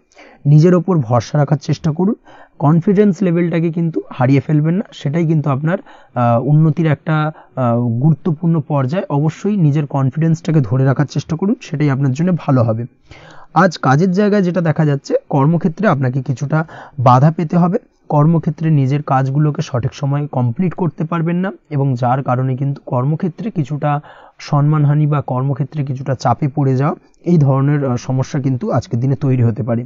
Speaker 1: নিজের ওপর ভরসা রাখার চেষ্টা করুন, কনফিডেন্স লেভেলটাকে কিন্তু হারিয়ে ফেলবেন না, সেটাই কিন্তু আপনার উন্নতির একটা গুরুত্বপূর্ণ পর্যায়। অবশ্যই নিজের কনফিডেন্সটাকে ধরে রাখার চেষ্টা করুন, সেটাই আপনার জন্য ভালো হবে। আজ কাজের জায়গায় যেটা দেখা যাচ্ছে, কর্মক্ষেত্রে আপনাকে কিছুটা বাধা পেতে হবে, কর্মক্ষেত্রে নিজের কাজগুলোকে সঠিক সময়ে কমপ্লিট করতে পারবেন না এবং যার কারণে কিন্তু কর্মক্ষেত্রে কিছুটা সম্মানহানি বা কর্মক্ষেত্রে কিছুটা চাপে পড়ে যাওয়া, এই ধরনের সমস্যা কিন্তু আজকের দিনে তৈরি হতে পারে।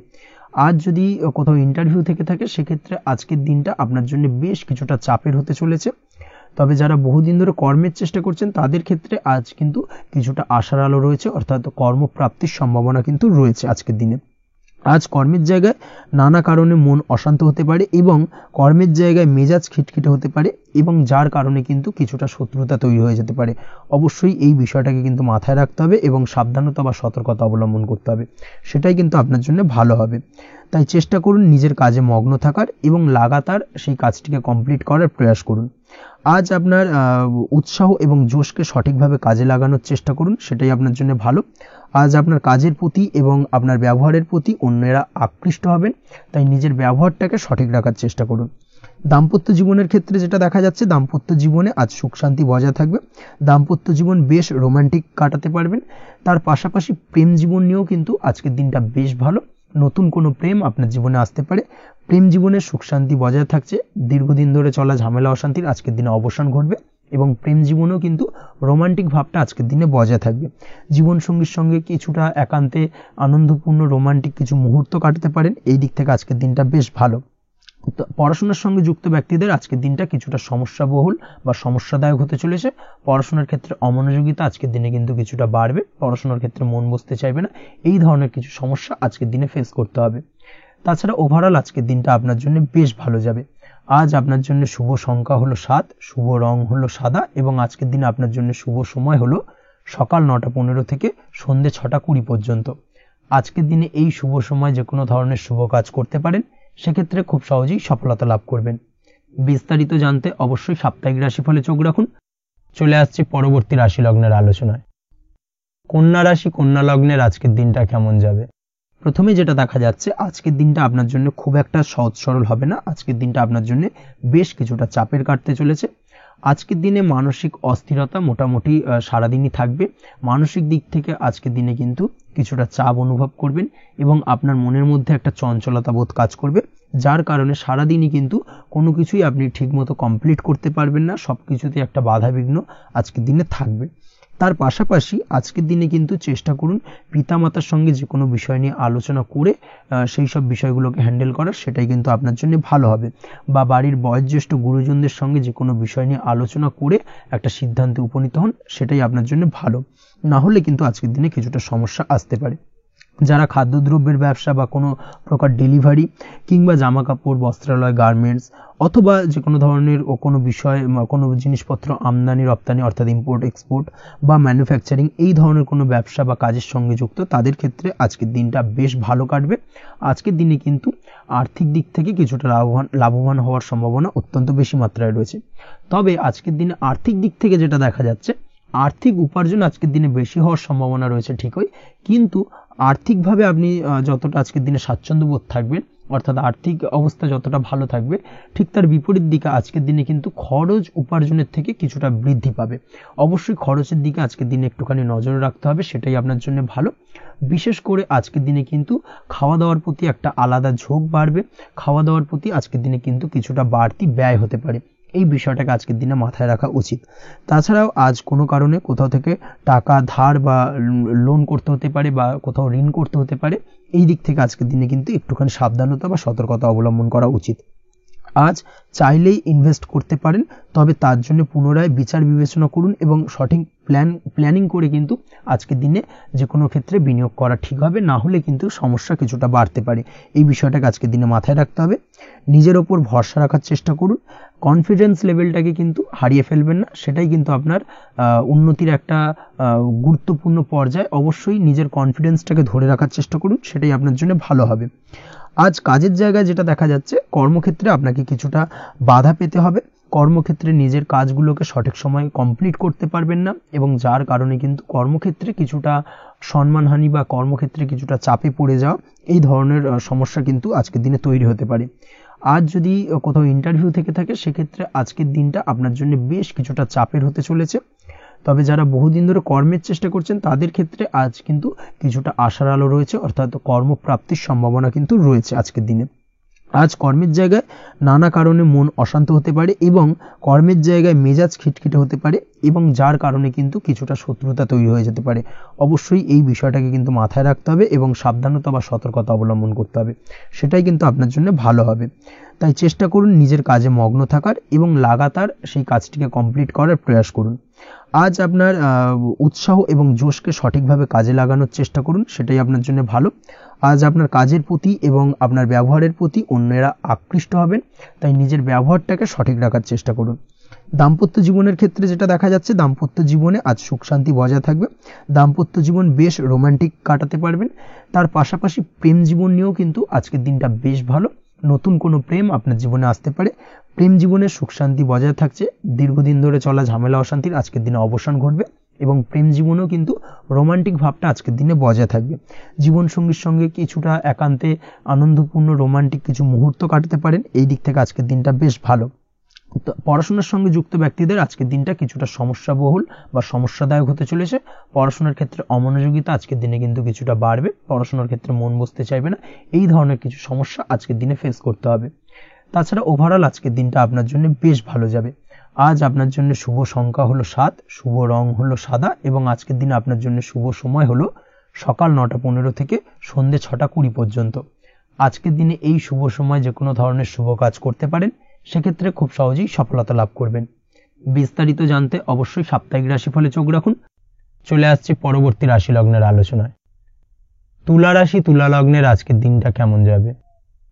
Speaker 1: আজ যদি কোথাও ইন্টারভিউ থেকে থাকে, সেক্ষেত্রে আজকের দিনটা আপনার জন্য বেশ কিছুটা চাপের হতে চলেছে। তবে যারা বহুদিন ধরে কর্মের চেষ্টা করছেন তাদের ক্ষেত্রে আজ কিন্তু কিছুটা আশার আলো রয়েছে, অর্থাৎ কর্মপ্রাপ্তির সম্ভাবনা কিন্তু রয়েছে আজকের দিনে। আজ কর্মের জায়গায় নানা কারণে মন অশান্ত হতে পারে এবং কর্মের জায়গায় মেজাজ খিটখিটে হতে পারে এবং যার কারণে কিন্তু কিছুটা শত্রুতা তৈরি হয়ে যেতে পারে। অবশ্যই এই বিষয়টাকে কিন্তু মাথায় রাখতে হবে এবং সাবধানতা বা সতর্কতা অবলম্বন করতে হবে, সেটাই কিন্তু আপনার জন্য ভালো হবে। তাই চেষ্টা করুন নিজের কাজে মগ্ন থাকার এবং লাগাতার সেই কাজটিকে কমপ্লিট করার প্রয়াস করুন। আজ আপনার উৎসাহ এবং জোশকে সঠিকভাবে কাজে লাগানোর চেষ্টা করুন, সেটাই আপনার জন্য ভালো। আজ আপনার কাজের প্রতি এবং আপনার ব্যবহারের প্রতি অন্যেরা আকৃষ্ট হবেন, তাই নিজের ব্যবহারটাকে সঠিক রাখার চেষ্টা করুন। দাম্পত্য জীবনের ক্ষেত্রে যেটা দেখা যাচ্ছে, দাম্পত্য জীবনে আজ সুখ শান্তি বজায় থাকবে, দাম্পত্য জীবন বেশ রোমান্টিক কাটাতে পারবেন। তার পাশাপাশি প্রেম জীবন নিয়েও কিন্তু আজকের দিনটা বেশ ভালো, নতুন কোনো প্রেম আপনার জীবনে আসতে পারে, প্রেম জীবনে সুখ শান্তি বজায় থাকছে, দীর্ঘদিন ধরে চলা ঝামেলা অশান্তির আজকের দিনে অবসান ঘটবে এবং প্রেম জীবনেও কিন্তু রোমান্টিক ভাবটা আজকের দিনে বজায় থাকবে। জীবনসঙ্গীর সঙ্গে কিছুটা একান্তে আনন্দপূর্ণ রোমান্টিক কিছু মুহূর্ত কাটাতে পারেন, এই দিক থেকে আজকের দিনটা বেশ ভালো। পড়াশোনার সঙ্গে যুক্ত ব্যক্তিদের আজকের দিনটা কিছুটা সমস্যাবহুল বা সমস্যাদায়ক হতে চলেছে। পড়াশোনার ক্ষেত্রে অমনোযোগিতা আজকের দিনে কিন্তু কিছুটা বাড়বে, পড়াশোনার ক্ষেত্রে মন বসতে চাইবে না, এই ধরনের কিছু সমস্যা আজকের দিনে ফেস করতে হবে। তাছাড়া ওভারঅল আজকের দিনটা আপনার জন্য বেশ ভালো যাবে। আজ আপনার জন্য শুভ সংখ্যা হলো 7, শুভ রং হলো সাদা এবং আজকের দিনে আপনার জন্য শুভ সময় হলো সকাল 9:15 থেকে সন্ধ্যে 6:20 পর্যন্ত। আজকের দিনে এই শুভ সময় যে কোনো ধরনের শুভ কাজ করতে পারেন, সেক্ষেত্রে খুব সহজেই সফলতা লাভ করবেন। বিস্তারিত জানতে অবশ্যই সাপ্তাহিক রাশিফলে চোখ রাখুন। চলে আসছি পরবর্তী রাশি লগ্নের আলোচনায়। কন্যা রাশি, কন্যা লগ্নের আজকের দিনটা কেমন যাবে? প্রথমে যেটা দেখা যাচ্ছে, আজকের দিনটা আপনার জন্য খুব একটা সহজ সরল হবে না, আজকের দিনটা আপনার জন্য বেশ কিছুটা চাপের কাটতে চলেছে। আজকের দিনে মানসিক অস্থিরতা মোটামুটি সারাদিনই থাকবে, মানসিক দিক থেকে আজকের দিনে কিন্তু কিছুটা চাপ অনুভব করবেন এবং আপনার মনের মধ্যে একটা চঞ্চলতা বোধ কাজ করবে, যার কারণে সারাদিনই কিন্তু কোনো কিছুই আপনি ঠিকমতো কমপ্লিট করতে পারবেন না, সব কিছুতে একটা বাধা বিঘ্ন আজকের দিনে থাকবে। তার পাশাপাশি আজকের দিনে কিন্তু চেষ্টা করুন পিতামাতার সঙ্গে যে কোনো বিষয় নিয়ে আলোচনা করে সেই সব বিষয়গুলোকে হ্যান্ডেল করার, সেটাই কিন্তু আপনার জন্য ভালো হবে। বা বাড়ির বয়োজ্যেষ্ঠ গুরুজনদের সঙ্গে যে কোনো বিষয় নিয়ে আলোচনা করে একটা সিদ্ধান্তে উপনীত হন, সেটাই আপনার জন্য ভালো। না হলে কিন্তু আজকের দিনে কিছুটা সমস্যা আসতে পারে। যারা খাদ্যদ্রব্যের ব্যবসা বা কোনো প্রকার ডেলিভারি কিংবা জামা কাপড়, বস্ত্রালয়, গার্মেন্টস অথবা যে কোনো ধরনের কোনো বিষয় কোনো জিনিসপত্র আমদানি রপ্তানি অর্থাৎ ইম্পোর্ট এক্সপোর্ট বা ম্যানুফ্যাকচারিং এই ধরনের কোনো ব্যবসা বা কাজের সঙ্গে যুক্ত তাদের ক্ষেত্রে আজকের দিনটা বেশ ভালো কাটবে। আজকের দিনে কিন্তু আর্থিক দিক থেকে কিছুটা লাভবান হওয়ার সম্ভাবনা অত্যন্ত বেশি মাত্রায় রয়েছে। তবে আজকের দিনে আর্থিক দিক থেকে যেটা দেখা যাচ্ছে, আর্থিক উপার্জন আজকের দিনে বেশি হওয়ার সম্ভাবনা রয়েছে ঠিকই, কিন্তু আর্থিকভাবে আপনি যতটা আজকের দিনে স্বাচ্ছন্দ্য বোধ থাকবেন, অর্থাৎ আর্থিক অবস্থা যতটা ভালো থাকবে, ঠিক তার বিপরীত দিকে আজকের দিনে কিন্তু খরচ উপার্জনের থেকে কিছুটা বৃদ্ধি পাবে। অবশ্যই খরচের দিকে আজকের দিনে একটুখানি নজর রাখতে হবে, সেটাই আপনার জন্য ভালো। বিশেষ করে আজকের দিনে কিন্তু খাওয়া দাওয়ার প্রতি একটা আলাদা ঝোঁক বাড়বে, খাওয়া দাওয়ার প্রতি আজকের দিনে কিন্তু কিছুটা বাড়তি ব্যয় হতে পারে, এই বিষয়টাকে আজকের দিনে মাথায় রাখা উচিত। তাছাড়াও আজ কোনো কারণে কোথাও থেকে টাকা ধার বা লোন করতে হতে পারে বা কোথাও ঋণ করতে হতে পারে, এই দিক থেকে আজকের দিনে কিন্তু একটুখানি সাবধানতা বা সতর্কতা অবলম্বন করা উচিত। আজ চাইলেই ইনভেস্ট করতে পারেন, তবে তার জন্য পুনরায় বিচার বিবেচনা করুন এবং সঠিক প্ল্যানিং করে কিন্তু আজকের দিনে যে কোনো ক্ষেত্রে বিনিয়োগ করা ঠিক হবে, না হলে কিন্তু সমস্যা কিছুটা বাড়তে পারে। এই বিষয়টাকে আজকের দিনে মাথায় রাখতে হবে। নিজের ওপর ভরসা রাখার চেষ্টা করুন, কনফিডেন্স লেভেলটাকে কিন্তু হারিয়ে ফেলবেন না, সেটাই কিন্তু আপনার উন্নতির একটা গুরুত্বপূর্ণ পর্যায়। অবশ্যই নিজের কনফিডেন্সটাকে ধরে রাখার চেষ্টা করুন, সেটাই আপনার জন্য ভালো হবে। আজ কাজের জায়গায় যেটা দেখা যাচ্ছে, কর্মক্ষেত্রে আপনাকে কিছুটা বাধা পেতে হবে, কর্মক্ষেত্রে নিজের কাজগুলোকে সঠিক সময়ে কমপ্লিট করতে পারবেন না, এবং যার কারণে কিন্তু কর্মক্ষেত্রে কিছুটা সম্মানহানি বা কর্মক্ষেত্রে কিছুটা চাপে পড়ে যাওয়া, এই ধরনের সমস্যা কিন্তু আজকের দিনে তৈরি হতে পারে। আজ যদি কোথাও ইন্টারভিউ থেকে থাকে, সেক্ষেত্রে আজকের দিনটা আপনার জন্য বেশ কিছুটা চাপের হতে চলেছে। তবে যারা বহুদিন ধরে কর্মের চেষ্টা করছেন, তাদের ক্ষেত্রে আজ কিন্তু কিছুটা আশার আলো রয়েছে, অর্থাৎ কর্মপ্রাপ্তির সম্ভাবনা কিন্তু রয়েছে আজকের দিনে। আজ কর্মের জায়গায় নানা কারণে মন অশান্ত হতে পারে এবং কর্মের জায়গায় মেজাজ খিটখিটে হতে পারে, এবং যার কারণে কিন্তু কিছুটা শত্রুতা তৈরি হয়ে যেতে পারে। অবশ্যই এই বিষয়টাকে কিন্তু মাথায় রাখতে হবে এবং সাবধানতা বা সতর্কতা অবলম্বন করতে হবে, সেটাই কিন্তু আপনার জন্য ভালো হবে। তাই চেষ্টা করুন নিজের কাজে মগ্ন থাকার এবং লাগাতার সেই কাজটিকে কমপ্লিট করার প্রয়াস করুন। আজ আপনার উৎসাহ এবং জোশকে সঠিকভাবে কাজে লাগানোর চেষ্টা করুন, সেটাই আপনার জন্য ভালো। আজ আপনার কাজের প্রতি এবং আপনার ব্যবহারের প্রতি অন্যেরা আকৃষ্ট হবেন, তাই নিজের ব্যবহারটাকে সঠিক রাখার চেষ্টা করুন। দাম্পত্য জীবনের ক্ষেত্রে যেটা দেখা যাচ্ছে, দাম্পত্য জীবনে আজ সুখ শান্তি বজায় থাকবে, দাম্পত্য জীবন বেশ রোমান্টিক কাটাতে পারবেন। তার পাশাপাশি প্রেম জীবন নিয়েও কিন্তু আজকের দিনটা বেশ ভালো, নতুন কোনো প্রেম আপনার জীবনে আসতে পারে, প্রেম জীবনে সুখ শান্তি বজায় থাকছে, দীর্ঘদিন ধরে চলা ঝামেলা অশান্তির আজকের দিনে অবসান ঘটবে, এবং প্রেম জীবনেও কিন্তু রোমান্টিক ভাবটা আজকের দিনে বজায় থাকবে। জীবনসঙ্গীর সঙ্গে কিছুটা একান্তে আনন্দপূর্ণ রোমান্টিক কিছু মুহূর্ত কাটাতে পারেন, এই দিক থেকে আজকের দিনটা বেশ ভালো। পড়াশোনার সঙ্গে যুক্ত ব্যক্তিদের আজকের দিনটা কিছুটা সমস্যাবহুল বা সমস্যাদায়ক হতে চলেছে। পড়াশোনার ক্ষেত্রে অমনোযোগিতা আজকের দিনে কিন্তু কিছুটা বাড়বে, পড়াশোনার ক্ষেত্রে মন বসতে চাইবে না, এই ধরনের কিছু সমস্যা আজকের দিনে ফেস করতে হবে। তাছাড়া ওভারঅল আজকের দিনটা আপনার জন্য বেশ ভালো যাবে। আজ আপনার জন্য শুভ সংখ্যা হলো 7, শুভ রং হলো সাদা, এবং আজকের দিনে আপনার জন্য শুভ সময় হলো সকাল 9:15 থেকে সন্ধ্যে 6:20 পর্যন্ত। আজকের দিনে এই শুভ সময় যে কোনো ধরনের শুভ কাজ করতে পারেন, সেক্ষেত্রে খুব সহজেই সফলতা লাভ করবেন। বিস্তারিত জানতে অবশ্যই সাপ্তাহিক রাশিফলে চোখ রাখুন। চলে আসছে পরবর্তী রাশি লগ্নের আলোচনায়। তুলা রাশি, তুলা লগ্নের আজকের দিনটা কেমন যাবে?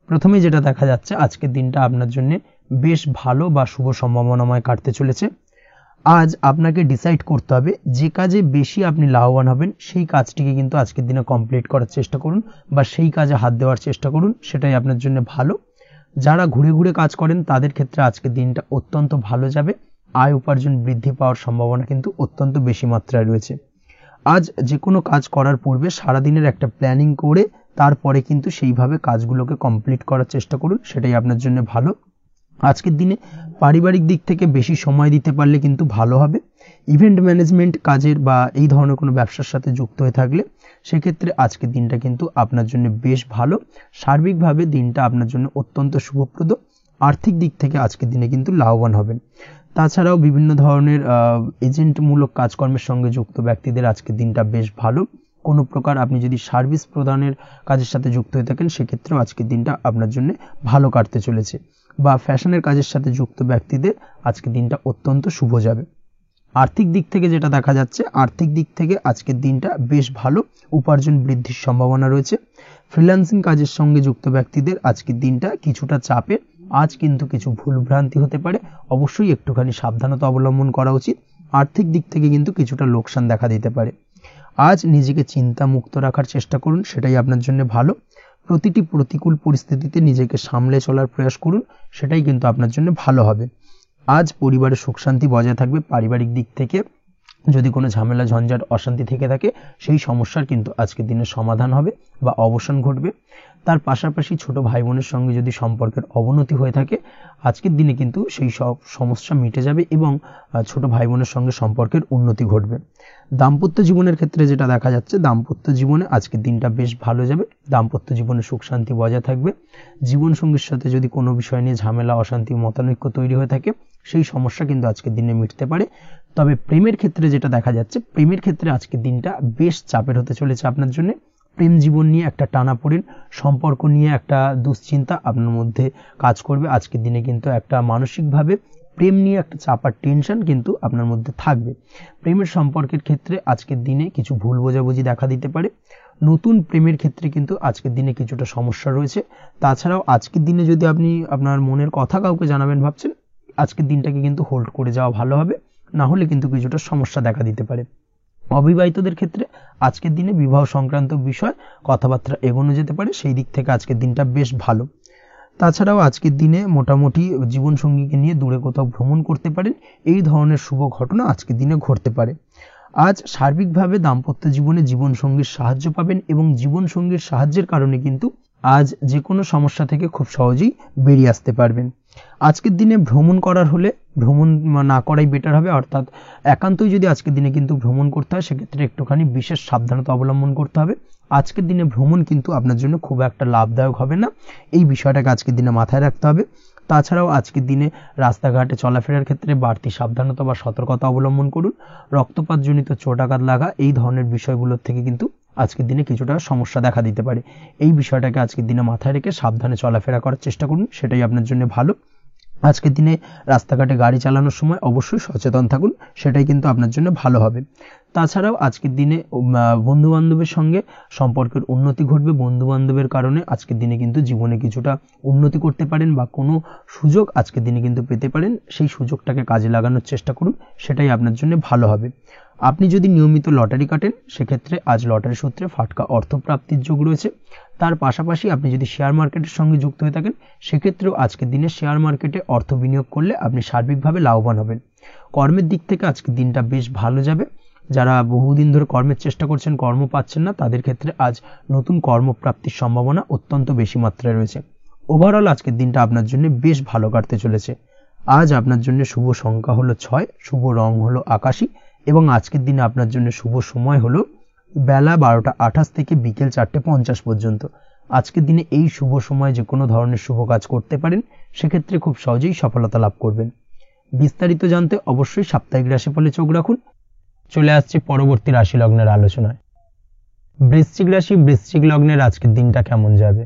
Speaker 1: প্রথমে যেটা দেখা যাচ্ছে, আজকের দিনটা আপনার জন্য বেশ ভালো বা শুভ সম্ভাবনাময় কাটতে চলেছে। আজ আপনাকে ডিসাইড করতে হবে যে কাজে বেশি আপনি লাভবান হবেন, সেই কাজটিকে কিন্তু আজকের দিনে কমপ্লিট করার চেষ্টা করুন বা সেই কাজে হাত দেওয়ার চেষ্টা করুন, সেটাই আপনার জন্য ভালো। যারা ঘুরে ঘুরে কাজ করেন, তাদের ক্ষেত্রে আজকের দিনটা অত্যন্ত ভালো যাবে, আয় উপার্জন বৃদ্ধি পাওয়ার সম্ভাবনা কিন্তু অত্যন্ত বেশি মাত্রায় রয়েছে। আজ যে কোনো কাজ করার পূর্বে সারাদিনের একটা প্ল্যানিং করে তারপরে কিন্তু সেইভাবে কাজগুলোকে কমপ্লিট করার চেষ্টা করুন, সেটাই আপনার জন্য ভালো। আজকের দিনে পারিবারিক দিক থেকে বেশি সময় দিতে পারলে কিন্তু ভালো হবে। ইভেন্ট ম্যানেজমেন্ট কাজের বা এই ধরনের কোনো ব্যবসার সাথে যুক্ত হয়ে থাকলে সেক্ষেত্রে আজকের দিনটা কিন্তু আপনার জন্য বেশ ভালো। সার্বিকভাবে দিনটা আপনার জন্য অত্যন্ত শুভপ্রদ। আর্থিক দিক থেকে আজকের দিনে কিন্তু লাভবান হবেন। তাছাড়াও বিভিন্ন ধরনের এজেন্টমূলক কাজকর্মের সঙ্গে যুক্ত ব্যক্তিদের আজকের দিনটা বেশ ভালো। কোনো প্রকার আপনি যদি সার্ভিস প্রদানের কাজের সাথে যুক্ত হয়ে থাকেন, সেক্ষেত্রেও আজকের দিনটা আপনার জন্য ভালো কাটতে চলেছে। বা ফ্যাশনের কাজের সাথে যুক্ত ব্যক্তিদের আজকের দিনটা অত্যন্ত শুভ যাবে। আর্থিক দিক থেকে যেটা দেখা যাচ্ছে, আর্থিক দিক থেকে আজকের দিনটা বেশ ভালো, উপার্জন বৃদ্ধির সম্ভাবনা রয়েছে। ফ্রিল্যান্সিং কাজের সঙ্গে যুক্ত ব্যক্তিদের আজকের দিনটা কিছুটা চাপের। আজ কিন্তু কিছু ভুলভ্রান্তি হতে পারে, অবশ্যই একটুখানি সাবধানতা অবলম্বন করা উচিত। আর্থিক দিক থেকে কিন্তু কিছুটা লোকসান দেখা দিতে পারে। আজ নিজেকে চিন্তা মুক্ত রাখার চেষ্টা করুন, সেটাই আপনার জন্য ভালো। প্রতিটি প্রতিকূল পরিস্থিতিতে নিজেকে সামলে চলার প্রয়াস করুন, সেটাই কিন্তু আপনার জন্য ভালো হবে। আজ পরিবারের সুখ শান্তি বজায় থাকবে। পারিবারিক দিক থেকে যদি কোনো ঝামেলা ঝঞ্ঝাট অশান্তি থেকে থাকে সেই সমস্যার কিন্তু আজকের দিনে সমাধান হবে বা অবসান ঘটবে। তার পাশাপাশি ছোট ভাই বোনের সঙ্গে যদি সম্পর্কের অবনতি হয়ে থাকে আজকের দিনে কিন্তু সেই সব সমস্যা মিটে যাবে এবং ছোট ভাই বোনের সঙ্গে সম্পর্কের উন্নতি ঘটবে। দাম্পত্য জীবনের ক্ষেত্রে যেটা দেখা যাচ্ছে, দাম্পত্য জীবনে আজকের দিনটা বেশ ভালো যাবে। দাম্পত্য জীবনে সুখ শান্তি বজায় থাকবে। জীবনসঙ্গীর সাথে যদি কোনো বিষয় নিয়ে ঝামেলা অশান্তি মতানৈক্য তৈরি হয়ে থাকে সেই সমস্যা কিন্তু আজকের দিনে মিটতে পারে। তবে প্রেমের ক্ষেত্রে যেটা দেখা যাচ্ছে, প্রেমের ক্ষেত্রে আজকের দিনটা বেশ চাপের হতে চলেছে আপনার জন্য। প্রেম জীবন নিয়ে একটা টানাপোড়েন, সম্পর্ক নিয়ে একটা দুশ্চিন্তা আপনার মধ্যে কাজ করবে। আজকের দিনে কিন্তু একটা মানসিকভাবে প্রেম নিয়ে একটা চাপার টেনশন কিন্তু আপনার মধ্যে থাকবে। প্রেমের সম্পর্কের ক্ষেত্রে আজকের দিনে কিছু ভুল বোঝাবুঝি দেখা দিতে পারে। নতুন প্রেমের ক্ষেত্রে কিন্তু আজকের দিনে কিছুটা সমস্যা রয়েছে। তাছাড়াও আজকের দিনে যদি আপনি আপনার মনের কথা কাউকে জানাবেন ভাবছেন, আজকের দিনটাকে কিন্তু হোল্ড করে যাওয়া ভালো হবে, না হলে কিন্তু কিছুটা সমস্যা দেখা দিতে পারে। অবিবাহিতদের ক্ষেত্রে আজকের দিনে বিবাহ সংক্রান্ত বিষয় কথাবার্তা এগোনো যেতে পারে, সেই দিক থেকে আজকের দিনটা বেশ ভালো। তাছাড়াও আজকের দিনে মোটামুটি জীবনসঙ্গীকে নিয়ে দূরে কোথাও ভ্রমণ করতে পারেন, এই ধরনের শুভ ঘটনা আজকের দিনে ঘটতে পারে। আজ সার্বিকভাবে দাম্পত্য জীবনে জীবনসঙ্গীর সাহায্য পাবেন এবং জীবনসঙ্গীর সাহায্যের কারণে কিন্তু আজ যে কোনো সমস্যা থেকে খুব সহজেই বেরিয়ে আসতে পারবেন। আজকের দিনে ভ্রমণ করার হলে ভ্রমণ না করাই বেটার হবে, অর্থাৎ একান্তই যদি আজকের দিনে কিন্তু ভ্রমণ করতে হয় সেক্ষেত্রে একটুখানি বিশেষ সাবধানতা অবলম্বন করতে হবে। আজকের দিনে ভ্রমণ কিন্তু আপনার জন্য খুব একটা লাভদায়ক হবে না, এই বিষয়টাকে আজকের দিনে মাথায় রাখতে হবে। তাছাড়াও আজকের দিনে রাস্তাঘাটে চলাফেরার ক্ষেত্রে বাড়তি সাবধানতা বা সতর্কতা অবলম্বন করুন। রক্তপাতজনিত চোটাঘাত লাগা এই ধরনের বিষয়গুলোর থেকে কিন্তু আজকের দিনে কিছুটা সমস্যা দেখা দিতে পারে। এই বিষয়টাকে আজকের দিনে মাথায় রেখে সাবধানে চলাফেরা করার চেষ্টা করুন, সেটাই আপনার জন্য ভালো। আজকের দিনে রাস্তাঘাটে গাড়ি চালানোর সময় অবশ্যই সচেতন থাকুন, সেটাই কিন্তু আপনার জন্য ভালো হবে। তাছাড়াও আজকের দিনে বন্ধু বান্ধবের সঙ্গে সম্পর্কের উন্নতি ঘটবে। বন্ধু বান্ধবের কারণে আজকের দিনে কিন্তু জীবনে কিছুটা উন্নতি করতে পারেন বা কোনো সুযোগ আজকের দিনে কিন্তু পেতে পারেন, সেই সুযোগটাকে কাজে লাগানোর চেষ্টা করুন, সেটাই আপনার জন্য ভালো হবে। আপনি যদি নিয়মিত লটারি কাটেন সেক্ষেত্রে আজ লটারি সূত্রে ফাটকা অর্থপ্রাপ্তির যোগ রয়েছে। তার পাশাপাশি আপনি যদি শেয়ার মার্কেটের সঙ্গে যুক্ত হয়ে থাকেন সেক্ষেত্রেও আজকের দিনে শেয়ার মার্কেটে অর্থ বিনিয়োগ করলে আপনি সার্বিকভাবে লাভবান হবেন। কর্মের দিক থেকে আজকের দিনটা বেশ ভালো যাবে। যারা বহুদিন ধরে কর্মের চেষ্টা করছেন, কর্ম পাচ্ছেন না, তাদের ক্ষেত্রে আজ নতুন কর্মপ্রাপ্তির সম্ভাবনা অত্যন্ত বেশি মাত্রায় রয়েছে। ওভারঅল আজকের দিনটা আপনার জন্য বেশ ভালো কাটতে চলেছে। আজ আপনার জন্য শুভ সংখ্যা হলো 6, শুভ রং হলো আকাশী এবং আজকের দিনে আপনার জন্য শুভ সময় হলো বেলা 12:28 থেকে বিকেল 4:50 পর্যন্ত। আজকের দিনে এই শুভ সময় যে কোনো ধরনের শুভ কাজ করতে পারেন, সেক্ষেত্রে খুব সহজেই সফলতা লাভ করবেন। বিস্তারিত জানতে অবশ্যই সাপ্তাহিক রাশিফলে চোখ রাখুন। চলে আসছে পরবর্তী রাশি লগ্নের আলোচনায়। বৃশ্চিক রাশি, বৃশ্চিক লগ্নের আজকের দিনটা কেমন যাবে?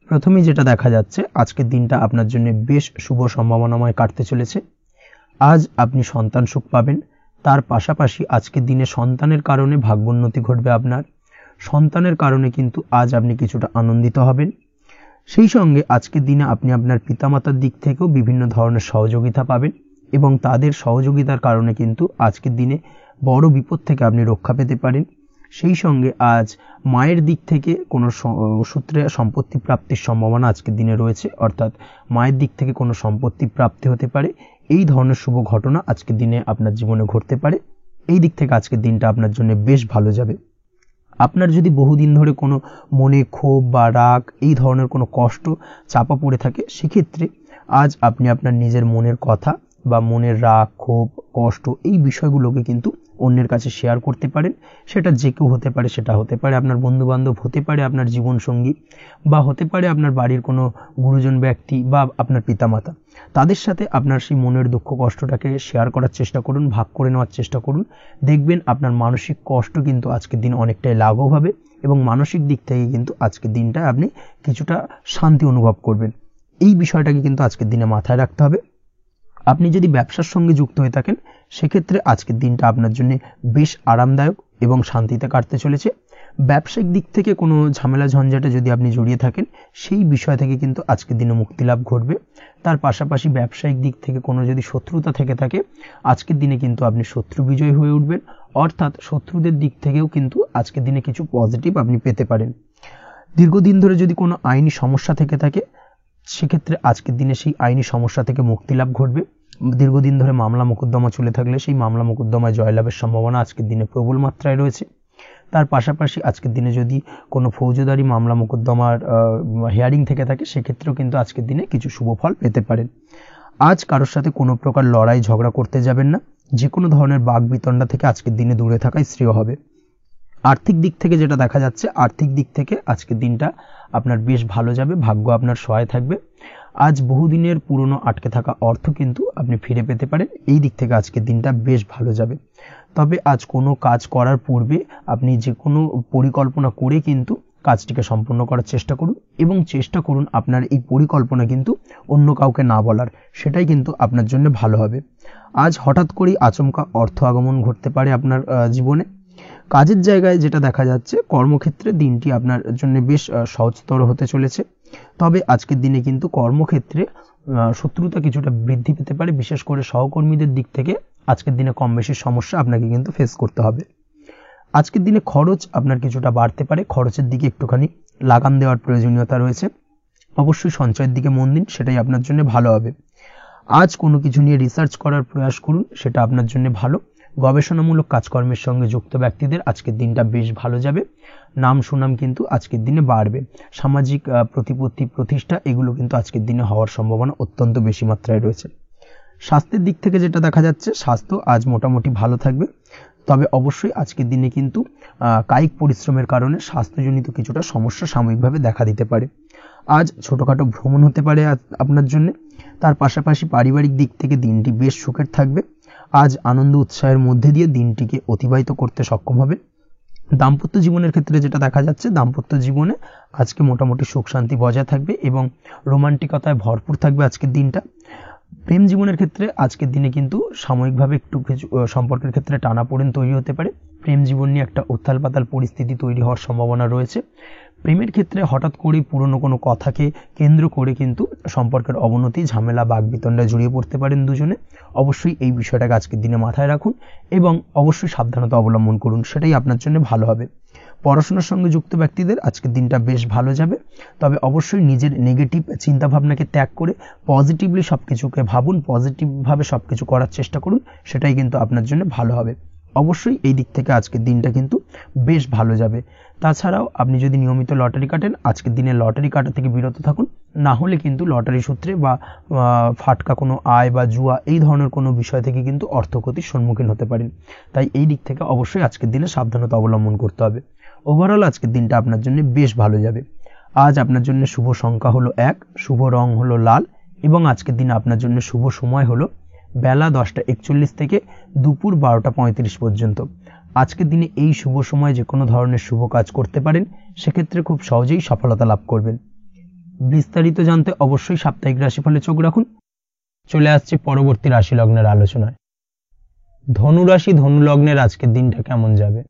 Speaker 1: প্রথমেই যেটা দেখা যাচ্ছে, আজকের দিনটা আপনার জন্য বেশ শুভ সম্ভাবনাময় কাটতে চলেছে। আজ আপনি সন্তান সুখ পাবেন। তার পাশাপাশি আজকের দিনে সন্তানের কারণে ভাগ্যোন্নতি ঘটবে আপনার। সন্তানের কারণে কিন্তু আজ আপনি কিছুটা আনন্দিত হবেন। সেই সঙ্গে আজকের দিনে আপনি আপনার পিতামাতার দিক থেকেও বিভিন্ন ধরনের সহযোগিতা পাবেন এবং তাদের সহযোগিতার কারণে কিন্তু আজকের দিনে বড় বিপদ থেকে আপনি রক্ষা পেতে পারেন। সেই সঙ্গে আজ মায়ের দিক থেকে কোনো সূত্রে সম্পত্তি প্রাপ্তির সম্ভাবনা আজকের দিনে রয়েছে, অর্থাৎ মায়ের দিক থেকে কোনো সম্পত্তি প্রাপ্তি হতে পারে। এই ধরনের শুভ ঘটনা আজকের দিনে আপনার জীবনে ঘটতে পারে। এই দিক থেকে আজকের দিনটা আপনার জন্য বেশ ভালো যাবে। আপনার যদি বহুদিন ধরে কোনো মনে ক্ষোভ বা রাগ এই ধরনের কোনো কষ্ট চাপা পড়ে থাকে, সেক্ষেত্রে আজ আপনি আপনার নিজের মনের কথা বা মনের রাগ ক্ষোভ কষ্ট এই বিষয়গুলোকে কিন্তু অন্যের কাছে শেয়ার করতে পারেন। সেটা যে কেউ হতে পারে, সেটা হতে পারে আপনার বন্ধু বান্ধব, হতে পারে আপনার জীবনসঙ্গী, বা হতে পারে আপনার বাড়ির কোনো গুরুজন ব্যক্তি বা আপনার পিতামাতা। তাদের সাথে আপনার সেই মনের দুঃখ কষ্টটাকে শেয়ার করার চেষ্টা করুন, ভাগ করে নেওয়ার চেষ্টা করুন। দেখবেন আপনার মানসিক কষ্ট কিন্তু আজকের দিন অনেকটাই লাঘব হবে এবং মানসিক দিক থেকে কিন্তু আজকের দিনটা আপনি কিছুটা শান্তি অনুভব করবেন। এই বিষয়টাকে কিন্তু আজকের দিনে মাথায় রাখতে হবে। আপনি যদি ব্যবসার সঙ্গে যুক্ত হয়ে থাকেন সেক্ষেত্রে আজকের দিনটা আপনার জন্য বেশ আরামদায়ক এবং শান্তিতে কাটতে চলেছে। ব্যবসায়িক দিক থেকে কোনো ঝামেলা ঝঞ্ঝাটে যদি আপনি জড়িয়ে থাকেন সেই বিষয় থেকে কিন্তু আজকের দিনে মুক্তি লাভ ঘটবে। তার পাশাপাশি ব্যবসায়িক দিক থেকে কোনো যদি শত্রুতা থেকে থাকে আজকের দিনে কিন্তু আপনি শত্রু বিজয় হয়ে উঠবেন, অর্থাৎ শত্রুদের দিক থেকেও কিন্তু আজকের দিনে কিছু পজিটিভ আপনি পেতে পারেন। দীর্ঘদিন ধরে যদি কোনো আইনি সমস্যা থেকে থাকে সেক্ষেত্রে আজকের দিনে সেই আইনি সমস্যা থেকে মুক্তি লাভ ঘটবে। দীর্ঘদিন ধরে মামলা মোকদ্দমা চলে থাকলে সেই মামলা মোকদ্দমায় জয়লাভের সম্ভাবনা আজকের দিনে প্রবল মাত্রায় রয়েছে। তার পাশাপাশি আজকের দিনে যদি কোনো ফৌজদারি মামলা মোকদ্দমার হিয়ারিং থেকে থাকে সেক্ষেত্রেও কিন্তু আজকের দিনে কিছু শুভ ফল পেতে পারেন। আজ কারোর সাথে কোনো প্রকার লড়াই ঝগড়া করতে যাবেন না, যে কোনো ধরনের বাক বিতণ্ডা থেকে আজকের দিনে দূরে থাকাই শ্রেয় হবে। আর্থিক দিক থেকে যেটা দেখা যাচ্ছে, আর্থিক দিক থেকে আজকের দিনটা আপনার বেশ ভালো যাবে, ভাগ্য আপনার সহায় থাকবে। আজ বহুদিনের পুরনো আটকে থাকা অর্থ কিন্তু আপনি ফিরে পেতে পারেন, এই দিক থেকে আজকের দিনটা বেশ ভালো যাবে। তবে আজ কোনো কাজ করার পূর্বে আপনি যে কোনো পরিকল্পনা করে কিন্তু কাজটিকে সম্পন্ন করার চেষ্টা করুন, এবং চেষ্টা করুন আপনার এই পরিকল্পনা কিন্তু অন্য কাউকে না বলার, সেটাই কিন্তু আপনার জন্য ভালো হবে। আজ হঠাৎ করেই আচমকা অর্থ আগমন ঘটতে পারে আপনার জীবনে। কাজের জায়গায় যেটা দেখা যাচ্ছে, কর্মক্ষেত্রে দিনটি আপনার জন্য বেশ সহজতর হতে চলেছে। তবে আজকের দিনে কিন্তু কর্মক্ষেত্রে শত্রুতা কিছুটা বৃদ্ধি পেতে পারে, বিশেষ করে সহকর্মীদের দিক থেকে আজকের দিনে কম বেশি সমস্যা আপনাকে কিন্তু ফেস করতে হবে। আজকের দিনে খরচ আপনার কিছুটা বাড়তে পারে, খরচের দিকে একটুখানি লাগাম দেওয়ার প্রয়োজনীয়তা রয়েছে। অবশ্যই সঞ্চয়ের দিকে মন দিন, সেটাই আপনার জন্য ভালো হবে। আজ কোনো কিছু নিয়ে রিসার্চ করার প্রয়াস করুন, সেটা আপনার জন্য ভালো। গবেষণামূলক কাজকর্মের সঙ্গে যুক্ত ব্যক্তিদের আজকের দিনটা বেশ ভালো যাবে। নাম সুনাম কিন্তু আজকের দিনে বাড়বে। সামাজিক প্রতিপত্তি প্রতিষ্ঠা এগুলো কিন্তু আজকের দিনে হওয়ার সম্ভাবনা অত্যন্ত বেশি মাত্রায় রয়েছে। স্বাস্থ্যের দিক থেকে যেটা দেখা যাচ্ছে, স্বাস্থ্য আজ মোটামুটি ভালো থাকবে। তবে অবশ্যই আজকের দিনে কিন্তু কায়িক পরিশ্রমের কারণে স্বাস্থ্যজনিত কিছুটা সমস্যা সাময়িকভাবে দেখা দিতে পারে। আজ ছোটোখাটো ভ্রমণ হতে পারে আপনার জন্য। তার পাশাপাশি পারিবারিক দিক থেকে দিনটি বেশ সুখের থাকবে। আজ আনন্দ উৎসাহের মধ্যে দিয়ে দিনটিকে অতিবাহিত করতে সক্ষম হবে। দাম্পত্য জীবনের ক্ষেত্রে যেটা দেখা যাচ্ছে, দাম্পত্য জীবনে আজকে মোটামুটি সুখ শান্তি বজায় থাকবে এবং রোমান্টিকতায় ভরপুর থাকবে আজকের দিনটা। প্রেম জীবনের ক্ষেত্রে আজকের দিনে কিন্তু সাময়িকভাবে একটু কিছু সম্পর্কের ক্ষেত্রে টানাপোড়েন তৈরি হতে পারে। প্রেম জীবন নিয়ে একটা উত্তাল পাতাল পরিস্থিতি তৈরি হওয়ার সম্ভাবনা রয়েছে। প্রেমের ক্ষেত্রে হঠাৎ করেই পুরনো কোনো কথাকে কেন্দ্র করে কিন্তু সম্পর্কের অবনতি, ঝামেলা, বাগবিতণ্ডায় জড়িয়ে পড়তে পারেন দুজনে। অবশ্যই এই বিষয়টাকে আজকের দিনে মাথায় রাখুন এবং অবশ্যই সাবধানতা অবলম্বন করুন, সেটাই আপনার জন্য ভালো হবে। পড়াশোনার সঙ্গে যুক্ত ব্যক্তিদের আজকের দিনটা বেশ ভালো যাবে। তবে অবশ্যই নিজের নেগেটিভ চিন্তাভাবনাকে ত্যাগ করে পজিটিভলি সব কিছুকে ভাবুন, পজিটিভভাবে সব কিছু করার চেষ্টা করুন, সেটাই কিন্তু আপনার জন্য ভালো হবে। অবশ্যই এই দিক থেকে আজকের দিনটা কিন্তু বেশ ভালো যাবে। তাছাড়াও আপনি যদি নিয়মিত লটারি কাটেন, আজকের দিনে লটারি কাটা থেকে বিরত থাকুন। না হলে কিন্তু লটারি সূত্রে বা ফাটকা কোনো আয় বা জুয়া এই ধরনের কোনো বিষয় থেকে কিন্তু অর্থক্ষতির সম্মুখীন হতে পারেন। তাই এই দিক থেকে অবশ্যই আজকের দিনে সাবধানতা অবলম্বন করতে হবে। ওভারঅল আজকের দিনটা আপনার জন্য বেশ ভালো যাবে। আজ আপনার জন্য শুভ সংখ্যা হলো 1, শুভ রং হলো লাল, এবং আজকের দিনে আপনার জন্য শুভ সময় হলো বেলা 10:41 থেকে দুপুর 12:35 পর্যন্ত। আজকের দিনে এই শুভ সময় যে কোনো ধরনের শুভ কাজ করতে পারেন, সেক্ষেত্রে খুব সহজেই সফলতা লাভ করবেন। বিস্তারিত জানতে অবশ্যই সাপ্তাহিক রাশিফলে চোখ রাখুন। চলে আসছে পরবর্তী রাশি লগ্নের আলোচনায়। ধনুরাশি, ধনু লগ্নের আজকের দিনটা কেমন যাবে?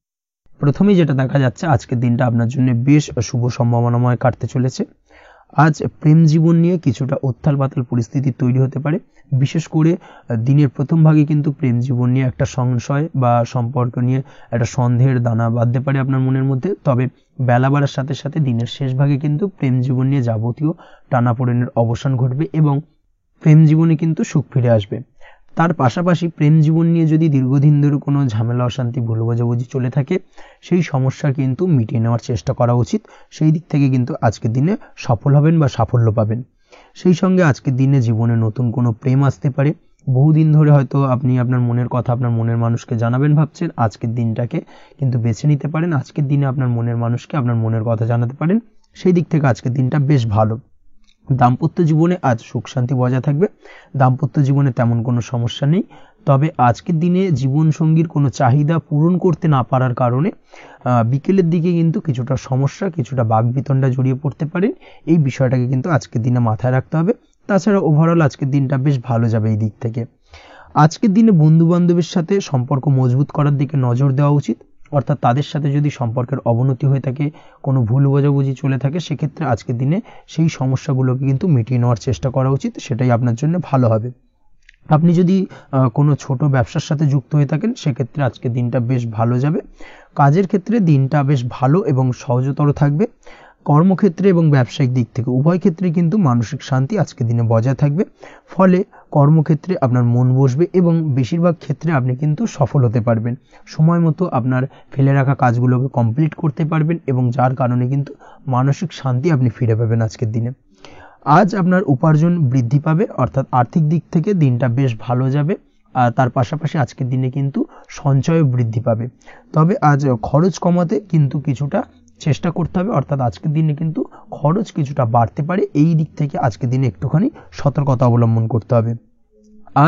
Speaker 1: প্রথমেই যেটা দেখা যাচ্ছে, আজকের দিনটা আপনার জন্য বেশ শুভ সম্ভাবনাময় কাটতে চলেছে। আজ প্রেম জীবন নিয়ে কিছুটা উত্তাল পাতাল পরিস্থিতি তৈরি হতে পারে। বিশেষ করে দিনের প্রথম ভাগে কিন্তু প্রেম জীবন নিয়ে একটা সংশয় বা সম্পর্ক নিয়ে একটা সন্দেহের দানা বাঁধতে পারে আপনার মনের মধ্যে। তবে বেলা বাড়ার সাথে সাথে দিনের শেষ ভাগে কিন্তু প্রেম জীবন নিয়ে যাবতীয় টানাপোড়েনের অবসান ঘটবে এবং প্রেম জীবনে কিন্তু সুখ ফিরে আসবে। তার পাশাপাশি প্রেম জীবন নিয়ে যদি দীর্ঘদিন ধরে কোনো ঝামেলা, অশান্তি, ভুল বোঝাবুঝি চলে থাকে, সেই সমস্যা কিন্তু মিটিয়ে নেওয়ার চেষ্টা করা উচিত। সেই দিক থেকে কিন্তু আজকের দিনে সফল হবেন বা সাফল্য পাবেন। সেই সঙ্গে আজকের দিনে জীবনে নতুন কোনো প্রেম আসতে পারে। বহুদিন ধরে হয়তো আপনি আপনার মনের কথা আপনার মনের মানুষকে জানাবেন ভাবছেন, আজকের দিনটাকে কিন্তু বেছে নিতে পারেন। আজকের দিনে আপনার মনের মানুষকে আপনার মনের কথা জানাতে পারেন। সেই দিক থেকে আজকের দিনটা বেশ ভালো। দাম্পত্য জীবনে আজ সুখ শান্তি বজায় থাকবে। দাম্পত্য জীবনে তেমন কোনো সমস্যা নেই। তবে আজকের দিনে জীবনসঙ্গীর কোনো চাহিদা পূরণ করতে না পারার কারণে বিকেলের দিকে কিন্তু কিছুটা সমস্যা, কিছুটা বাকবিতণ্ডা জড়িয়ে পড়তে পারেন। এই বিষয়টাকে কিন্তু আজকের দিনে মাথায় রাখতে হবে। তাছাড়া ওভারঅল আজকের দিনটা বেশ ভালো যাবে এই দিক থেকে। আজকের দিনে বন্ধু বান্ধবের সাথে সম্পর্ক মজবুত করার দিকে নজর দেওয়া উচিত। অর্থাৎ তাদের সাথে যদি সম্পর্কের অবনতি হয়ে থাকে, কোনো ভুল বোঝাবুঝি চলে থাকে, সেক্ষেত্রে আজকের দিনে সেই সমস্যাগুলোকে কিন্তু মিটিয়ে নেওয়ার চেষ্টা করা উচিত। সেটাই আপনার জন্য ভালো হবে। আপনি যদি কোনো ছোট ব্যবসার সাথে যুক্ত হয়ে থাকেন, সেক্ষেত্রে আজকের দিনটা বেশ ভালো যাবে। কাজের ক্ষেত্রে দিনটা বেশ ভালো এবং সহজতর থাকবে। কর্মক্ষেত্রে এবং ব্যবসায়িক দিক থেকে উভয় ক্ষেত্রে কিন্তু মানসিক শান্তি আজকের দিনে বজায় থাকবে। ফলে কর্মক্ষেত্রে আপনার মন বসবে এবং বেশিরভাগ ক্ষেত্রে আপনি কিন্তু সফল হতে পারবেন। সময় মতো আপনার ফেলে রাখা কাজগুলোকে কমপ্লিট করতে পারবেন এবং যার কারণে কিন্তু মানসিক শান্তি আপনি ফিরে পাবেন আজকের দিনে। আজ আপনার উপার্জন বৃদ্ধি পাবে, অর্থাৎ আর্থিক দিক থেকে দিনটা বেশ ভালো যাবে। আর তার পাশাপাশি আজকের দিনে কিন্তু সঞ্চয় বৃদ্ধি পাবে। তবে আজ খরচ কমাতে কিন্তু কিছুটা চেষ্টা করতে হবে, অর্থাৎ আজকের দিনে কিন্তু খরচ কিছুটা বাড়তে পারে। এই দিক থেকে আজকের দিনে একটুখানি সতর্কতা অবলম্বন করতে হবে।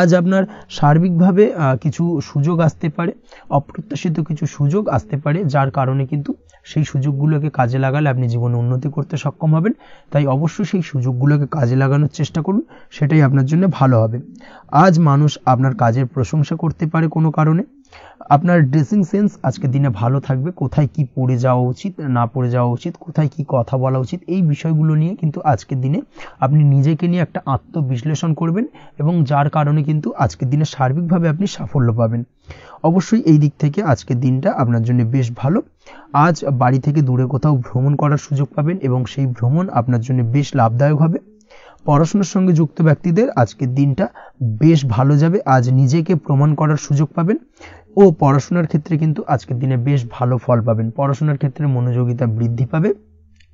Speaker 1: আজ আপনার সার্বিকভাবে কিছু সুযোগ আসতে পারে, অপ্রত্যাশিত কিছু সুযোগ আসতে পারে, যার কারণে কিন্তু সেই সুযোগগুলোকে কাজে লাগালে আপনি জীবনে উন্নতি করতে সক্ষম হবেন। তাই অবশ্যই সেই সুযোগগুলোকে কাজে লাগানোর চেষ্টা করুন, সেটাই আপনার জন্য ভালো হবে। আজ মানুষ আপনার কাজের প্রশংসা করতে পারে কোনো কারণে। আপনার ড্রেসিং সেন্স আজকের দিনে ভালো থাকবে, কোথায় কি পরে যাওয়া উচিত না পরে যাওয়া উচিত, কোথায় কি কথা বলা উচিত, এই বিষয়গুলো নিয়ে কিন্তু আজকের দিনে আপনি নিজেকে নিয়ে একটা আত্মবিশ্লেষণ করবেন এবং যার কারণে কিন্তু আজকের দিনে সার্বিকভাবে আপনি সাফল্য পাবেন। অবশ্যই এই দিক থেকে আজকের দিনটা আপনার জন্য বেশ ভালো। আজ বাড়ি থেকে দূরে কোথাও ভ্রমণ করার সুযোগ পাবেন এবং সেই ভ্রমণ আপনার জন্য বেশ লাভদায়ক হবে। পড়াশোনার সঙ্গে যুক্ত ব্যক্তিদের আজকের দিনটা বেশ ভালো যাবে। আজ নিজেকে প্রমাণ করার সুযোগ পাবেন ও পড়াশোনার ক্ষেত্রে কিন্তু আজকের দিনে বেশ ভালো ফল পাবেন। পড়াশোনার ক্ষেত্রে মনোযোগিতা বৃদ্ধি পাবে।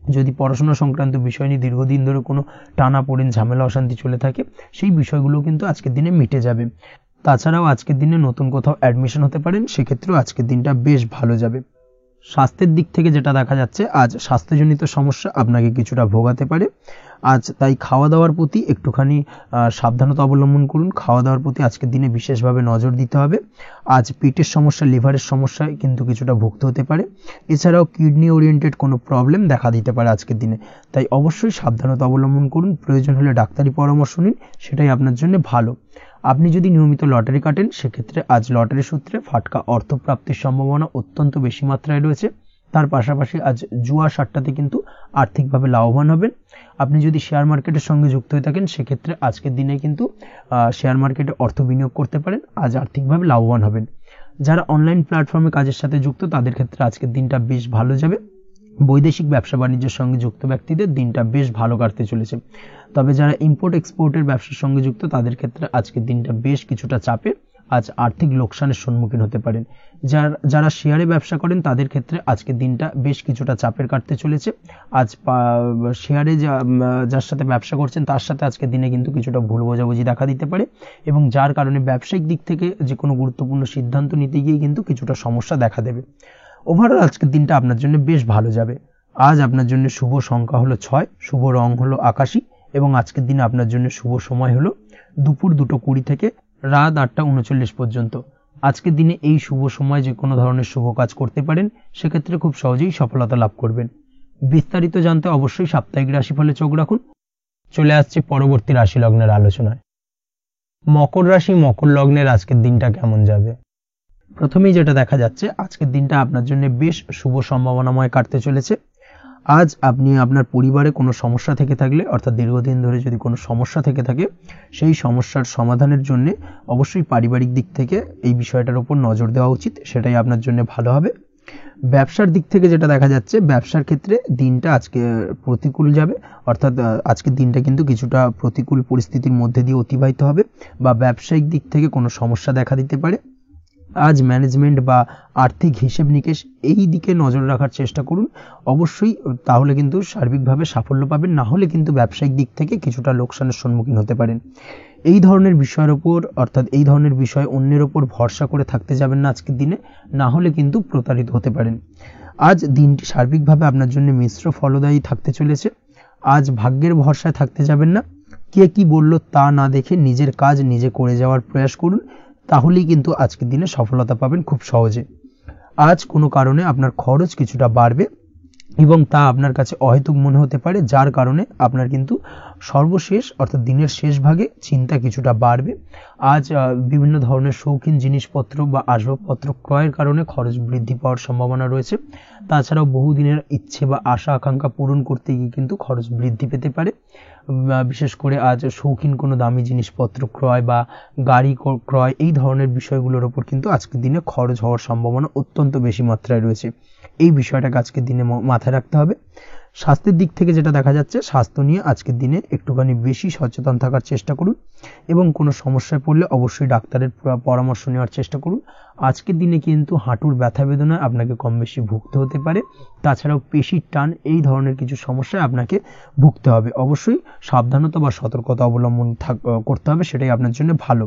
Speaker 1: যদি পড়াশোনা সংক্রান্ত বিষয় নিয়ে দীর্ঘদিন ধরে কোনো টানাপোড়েন ঝামেলা অশান্তি চলে থাকে, সেই বিষয়গুলো কিন্তু আজকের দিনে মিটে যাবে। তাছাড়াও আজকের দিনে নতুন কোথাও অ্যাডমিশন হতে পারেন, সেক্ষেত্রেও আজকের দিনটা বেশ ভালো যাবে। স্বাস্থ্যের দিক থেকে যেটা দেখা যাচ্ছে, আজ স্বাস্থ্যজনিত সমস্যা আপনাকে কিছুটা ভোগাতে পারে। আজ তাই খাওয়া দাওয়ার প্রতি একটুখানি সাবধানতা অবলম্বন করুন। খাওয়া দাওয়ার প্রতি আজকের দিনে বিশেষভাবে নজর দিতে হবে। আজ পেটের সমস্যা, লিভারের সমস্যায় কিন্তু কিছুটা ভুগতে হতে পারে। এছাড়াও কিডনি ওরিয়েন্টেড কোনো প্রবলেম দেখা দিতে পারে আজকের দিনে। তাই অবশ্যই সাবধানতা অবলম্বন করুন। প্রয়োজন হলে ডাক্তারি পরামর্শ নিন, সেটাই আপনার জন্য ভালো। আপনি যদি নিয়মিত লটারি কাটেন, সেক্ষেত্রে আজ লটারি সূত্রে ফাটকা অর্থপ্রাপ্তির সম্ভাবনা অত্যন্ত বেশি মাত্রায় রয়েছে। তার পাশাপাশি আজ জুয়া সাট্টাতে কিন্তু আর্থিকভাবে লাভবান হবেন। আপনি যদি শেয়ার মার্কেটের সঙ্গে যুক্ত হয়ে থাকেন, সেক্ষেত্রে আজকের দিনে কিন্তু শেয়ার মার্কেটে অর্থ বিনিয়োগ করতে পারেন, আজ আর্থিকভাবে লাভবান হবেন। যারা অনলাইন প্ল্যাটফর্মে কাজের সাথে যুক্ত, তাদের ক্ষেত্রে আজকের দিনটা বেশ ভালো যাবে। বৈদেশিক ব্যবসা বাণিজ্যের সঙ্গে যুক্ত ব্যক্তিদের দিনটা বেশ ভালো কাটতে চলেছে। তবে যারা ইম্পোর্ট এক্সপোর্টের ব্যবসার সঙ্গে যুক্ত, তাদের ক্ষেত্রে আজকের দিনটা বেশ কিছুটা চাপের। আজ আর্থিক লোকসানের সম্মুখীন হতে পারেন। যারা শেয়ারে ব্যবসা করেন, তাদের ক্ষেত্রে আজকের দিনটা বেশ কিছুটা চাপের কাটতে চলেছে। আজ শেয়ারে যার সাথে ব্যবসা করছেন, তার সাথে আজকের দিনে কিন্তু কিছুটা ভুল বোঝাবুঝি দেখা দিতে পারে এবং যার কারণে ব্যবসায়িক দিক থেকে যে কোনো গুরুত্বপূর্ণ সিদ্ধান্ত নিতে গিয়ে কিন্তু কিছুটা সমস্যা দেখা দেবে। ওভারঅল আজকের দিনটা আপনার জন্য বেশ ভালো যাবে। আজ আপনার জন্য শুভ সংখ্যা হলো 6, শুভ রং হলো আকাশী এবং আজকের দিনে আপনার জন্য শুভ সময় হলো দুপুর 2:20 থেকে রাত 8:39 পর্যন্ত। আজকের দিনে এই শুভ সময় যে কোনো ধরনের শুভ কাজ করতে পারেন, সেক্ষেত্রে খুব সহজেই সফলতা লাভ করবেন। বিস্তারিত জানতে অবশ্যই সাপ্তাহিক রাশিফলে চোখ রাখুন। চলে আসছে পরবর্তী রাশি লগ্নের আলোচনায়। মকর রাশি, মকর লগ্নের আজকের দিনটা কেমন যাবে? প্রথমেই যেটা দেখা যাচ্ছে, আজকের দিনটা আপনার জন্য বেশ শুভ সম্ভাবনাময় কাটতে চলেছে। আজ আপনি আপনার পরিবারে কোনো সমস্যা থেকে থাকলে, অর্থাৎ দীর্ঘদিন ধরে যদি কোনো সমস্যা থেকে থাকে, সেই সমস্যার সমাধানের জন্য অবশ্যই পারিবারিক দিক থেকে এই বিষয়টার উপর নজর দেওয়া উচিত, সেটাই আপনার জন্য ভালো হবে। ব্যবসার দিক থেকে যেটা দেখা যাচ্ছে, ব্যবসার ক্ষেত্রে দিনটা আজকে প্রতিকূল যাবে, অর্থাৎ আজকের দিনটা কিন্তু কিছুটা প্রতিকূল পরিস্থিতির মধ্যে দিয়ে অতিবাহিত হবে বা ব্যবসায়িক দিক থেকে কোনো সমস্যা দেখা দিতে পারে। আজ ম্যানেজমেন্ট বা আর্থিক হিসেব নিকেশ এই দিকে নজর রাখার চেষ্টা করুন অবশ্যই, তাহলে কিন্তু সার্বিকভাবে সাফল্য পাবেন। না হলে কিন্তু ব্যবসায়িক দিক থেকে কিছুটা লোকসানের সম্মুখীন হতে পারেন। এই ধরনের বিষয়ের ওপর, অর্থাৎ এই ধরনের বিষয় অন্যের ওপর ভরসা করে থাকতে যাবেন না আজকের দিনে, না হলে কিন্তু প্রতারিত হতে পারেন। আজ দিনটি সার্বিকভাবে আপনার জন্য মিশ্র ফলদায়ী থাকতে চলেছে। আজ ভাগ্যের ভরসায় থাকতে যাবেন না। কে কি বলল তা না দেখে নিজের কাজ নিজে করে যাওয়ার প্রয়াস করুন, তাহলেই কিন্তু আজকের দিনে সফলতা পাবেন খুব সহজে। আজ কোনো কারণে আপনার খরচ কিছুটা বাড়বে এবং তা আপনার কাছে অহেতুক মনে হতে পারে, যার কারণে আপনার কিন্তু সর্বশেষ অর্থাৎ দিনের শেষ ভাগে চিন্তা কিছুটা বাড়বে। আজ বিভিন্ন ধরনের শৌখিন জিনিসপত্র বা আসবাবপত্র ক্রয়ের কারণে খরচ বৃদ্ধি পাওয়ার সম্ভাবনা রয়েছে। তাছাড়াও বহুদিনের ইচ্ছে বা আশা আকাঙ্ক্ষা পূরণ করতে গিয়ে কিন্তু খরচ বৃদ্ধি পেতে পারে। বিশেষ করে আজ শৌখিন কোনো দামি জিনিসপত্র ক্রয় বা গাড়ি ক্রয় এই ধরনের বিষয়গুলোর ওপর কিন্তু আজকের দিনে খরচ হওয়ার সম্ভাবনা অত্যন্ত বেশি মাত্রায় রয়েছে। এই বিষয়টাকে আজকের দিনে মাথায় রাখতে হবে। স্বাস্থ্যের দিক থেকে যেটা দেখা যাচ্ছে, স্বাস্থ্য নিয়ে আজকের দিনে একটুখানি বেশি সচেতন থাকার চেষ্টা করুন এবং কোনো সমস্যায় পড়লে অবশ্যই ডাক্তারের পরামর্শ নেওয়ার চেষ্টা করুন। আজকের দিনে কিন্তু হাঁটুর ব্যথা বেদনায় আপনাকে কম বেশি ভুগতে হতে পারে, তাছাড়াও পেশির টান এই ধরনের কিছু সমস্যায় আপনাকে ভুগতে হবে। অবশ্যই সাবধানতা বা সতর্কতা অবলম্বন করতে হবে, সেটাই আপনার জন্য ভালো।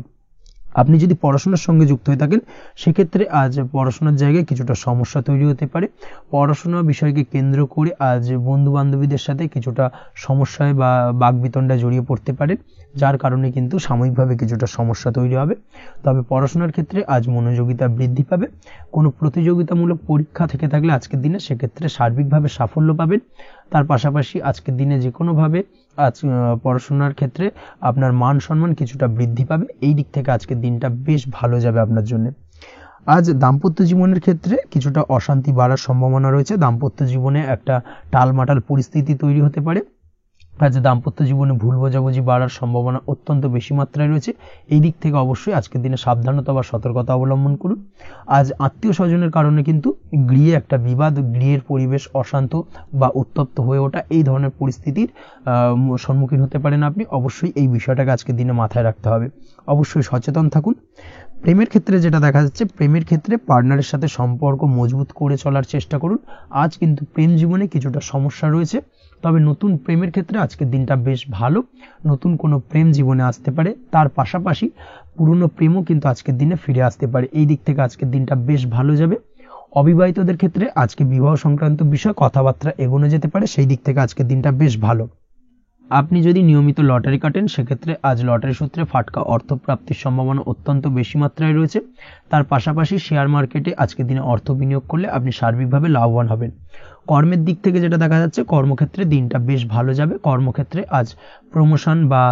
Speaker 1: আপনি যদি পড়াশোনার সঙ্গে যুক্ত হয়ে থাকেন সেক্ষেত্রে আজ পড়াশোনার জায়গায় কিছুটা সমস্যা তৈরি হতে পারে। পড়াশোনা বিষয়কে কেন্দ্র করে আজ বন্ধু বান্ধবীদের সাথে কিছুটা সমস্যায় বা বাকবিতণ্ডায় জড়িয়ে পড়তে পারেন, যার কারণে কিন্তু সাময়িকভাবে কিছুটা সমস্যা তৈরি হবে। তবে পড়াশোনার ক্ষেত্রে আজ মনোযোগিতা বৃদ্ধি পাবে। কোনো প্রতিযোগিতামূলক পরীক্ষা থেকে থাকলে আজকের দিনে সেক্ষেত্রে সার্বিকভাবে সাফল্য পাবেন। তার পাশাপাশি আজকের দিনে যে কোনোভাবে আজ পড়াশোনার ক্ষেত্রে আপনার মান সম্মান কিছুটা বৃদ্ধি পাবে। এই দিক থেকে আজকের দিনটা বেশ ভালো যাবে আপনার জন্য। আজ দাম্পত্য জীবনের ক্ষেত্রে কিছুটা অশান্তি বাড়ার সম্ভাবনা রয়েছে। দাম্পত্য জীবনে একটা টালমাটাল পরিস্থিতি তৈরি হতে পারে। আজ দাম্পত্য জীবনে ভুল বোঝাবুঝি বাড়ার সম্ভাবনা অত্যন্ত বেশি মাত্রায় রয়েছে। এই দিক থেকে অবশ্যই আজকের দিনে সাবধানতা বা সতর্কতা অবলম্বন করুন। আজ আত্মীয় স্বজনের কারণে কিন্তু গৃহে একটা বিবাদ, গৃহের পরিবেশ অশান্ত বা উত্তপ্ত হয়ে ওঠা এই ধরনের পরিস্থিতির সম্মুখীন হতে পারেন আপনি। অবশ্যই এই বিষয়টাকে আজকের দিনে মাথায় রাখতে হবে। অবশ্যই সচেতন থাকুন। প্রেমের ক্ষেত্রে যেটা দেখা যাচ্ছে, প্রেমের ক্ষেত্রে পার্টনারের সাথে সম্পর্ক মজবুত করে চলার চেষ্টা করুন। আজ কিন্তু প্রেম জীবনে কিছুটা সমস্যা রয়েছে, তবে নতুন প্রেমের ক্ষেত্রে আজকের দিনটা বেশ ভালো। নতুন কোনো প্রেম জীবনে আসতে পারে, তার পাশাপাশি পুরনো প্রেমও কিন্তু আজকের দিনে ফিরে আসতে পারে। এই দিক থেকে আজকের দিনটা বেশ ভালো যাবে। অবিবাহিতদের ক্ষেত্রে আজকে বিবাহ সংক্রান্ত বিষয় কথাবার্তা এগোনো যেতে পারে, সেই দিক থেকে আজকের দিনটা বেশ ভালো। আপনি যদি নিয়মিত লটারি কাটেন সেক্ষেত্রে আজ লটারি সূত্রে ফাটকা অর্থপ্রাপ্তির সম্ভাবনা অত্যন্ত বেশি মাত্রায় রয়েছে। তার পাশাপাশি শেয়ার মার্কেটে আজকের দিনে অর্থ বিনিয়োগ করলে আপনি সার্বিকভাবে লাভবান হবেন। কর্মের দিক থেকে যেটা দেখা যাচ্ছে, কর্মক্ষেত্রে দিনটা বেশ ভালো যাবে। কর্মক্ষেত্রে আজ প্রমোশন বা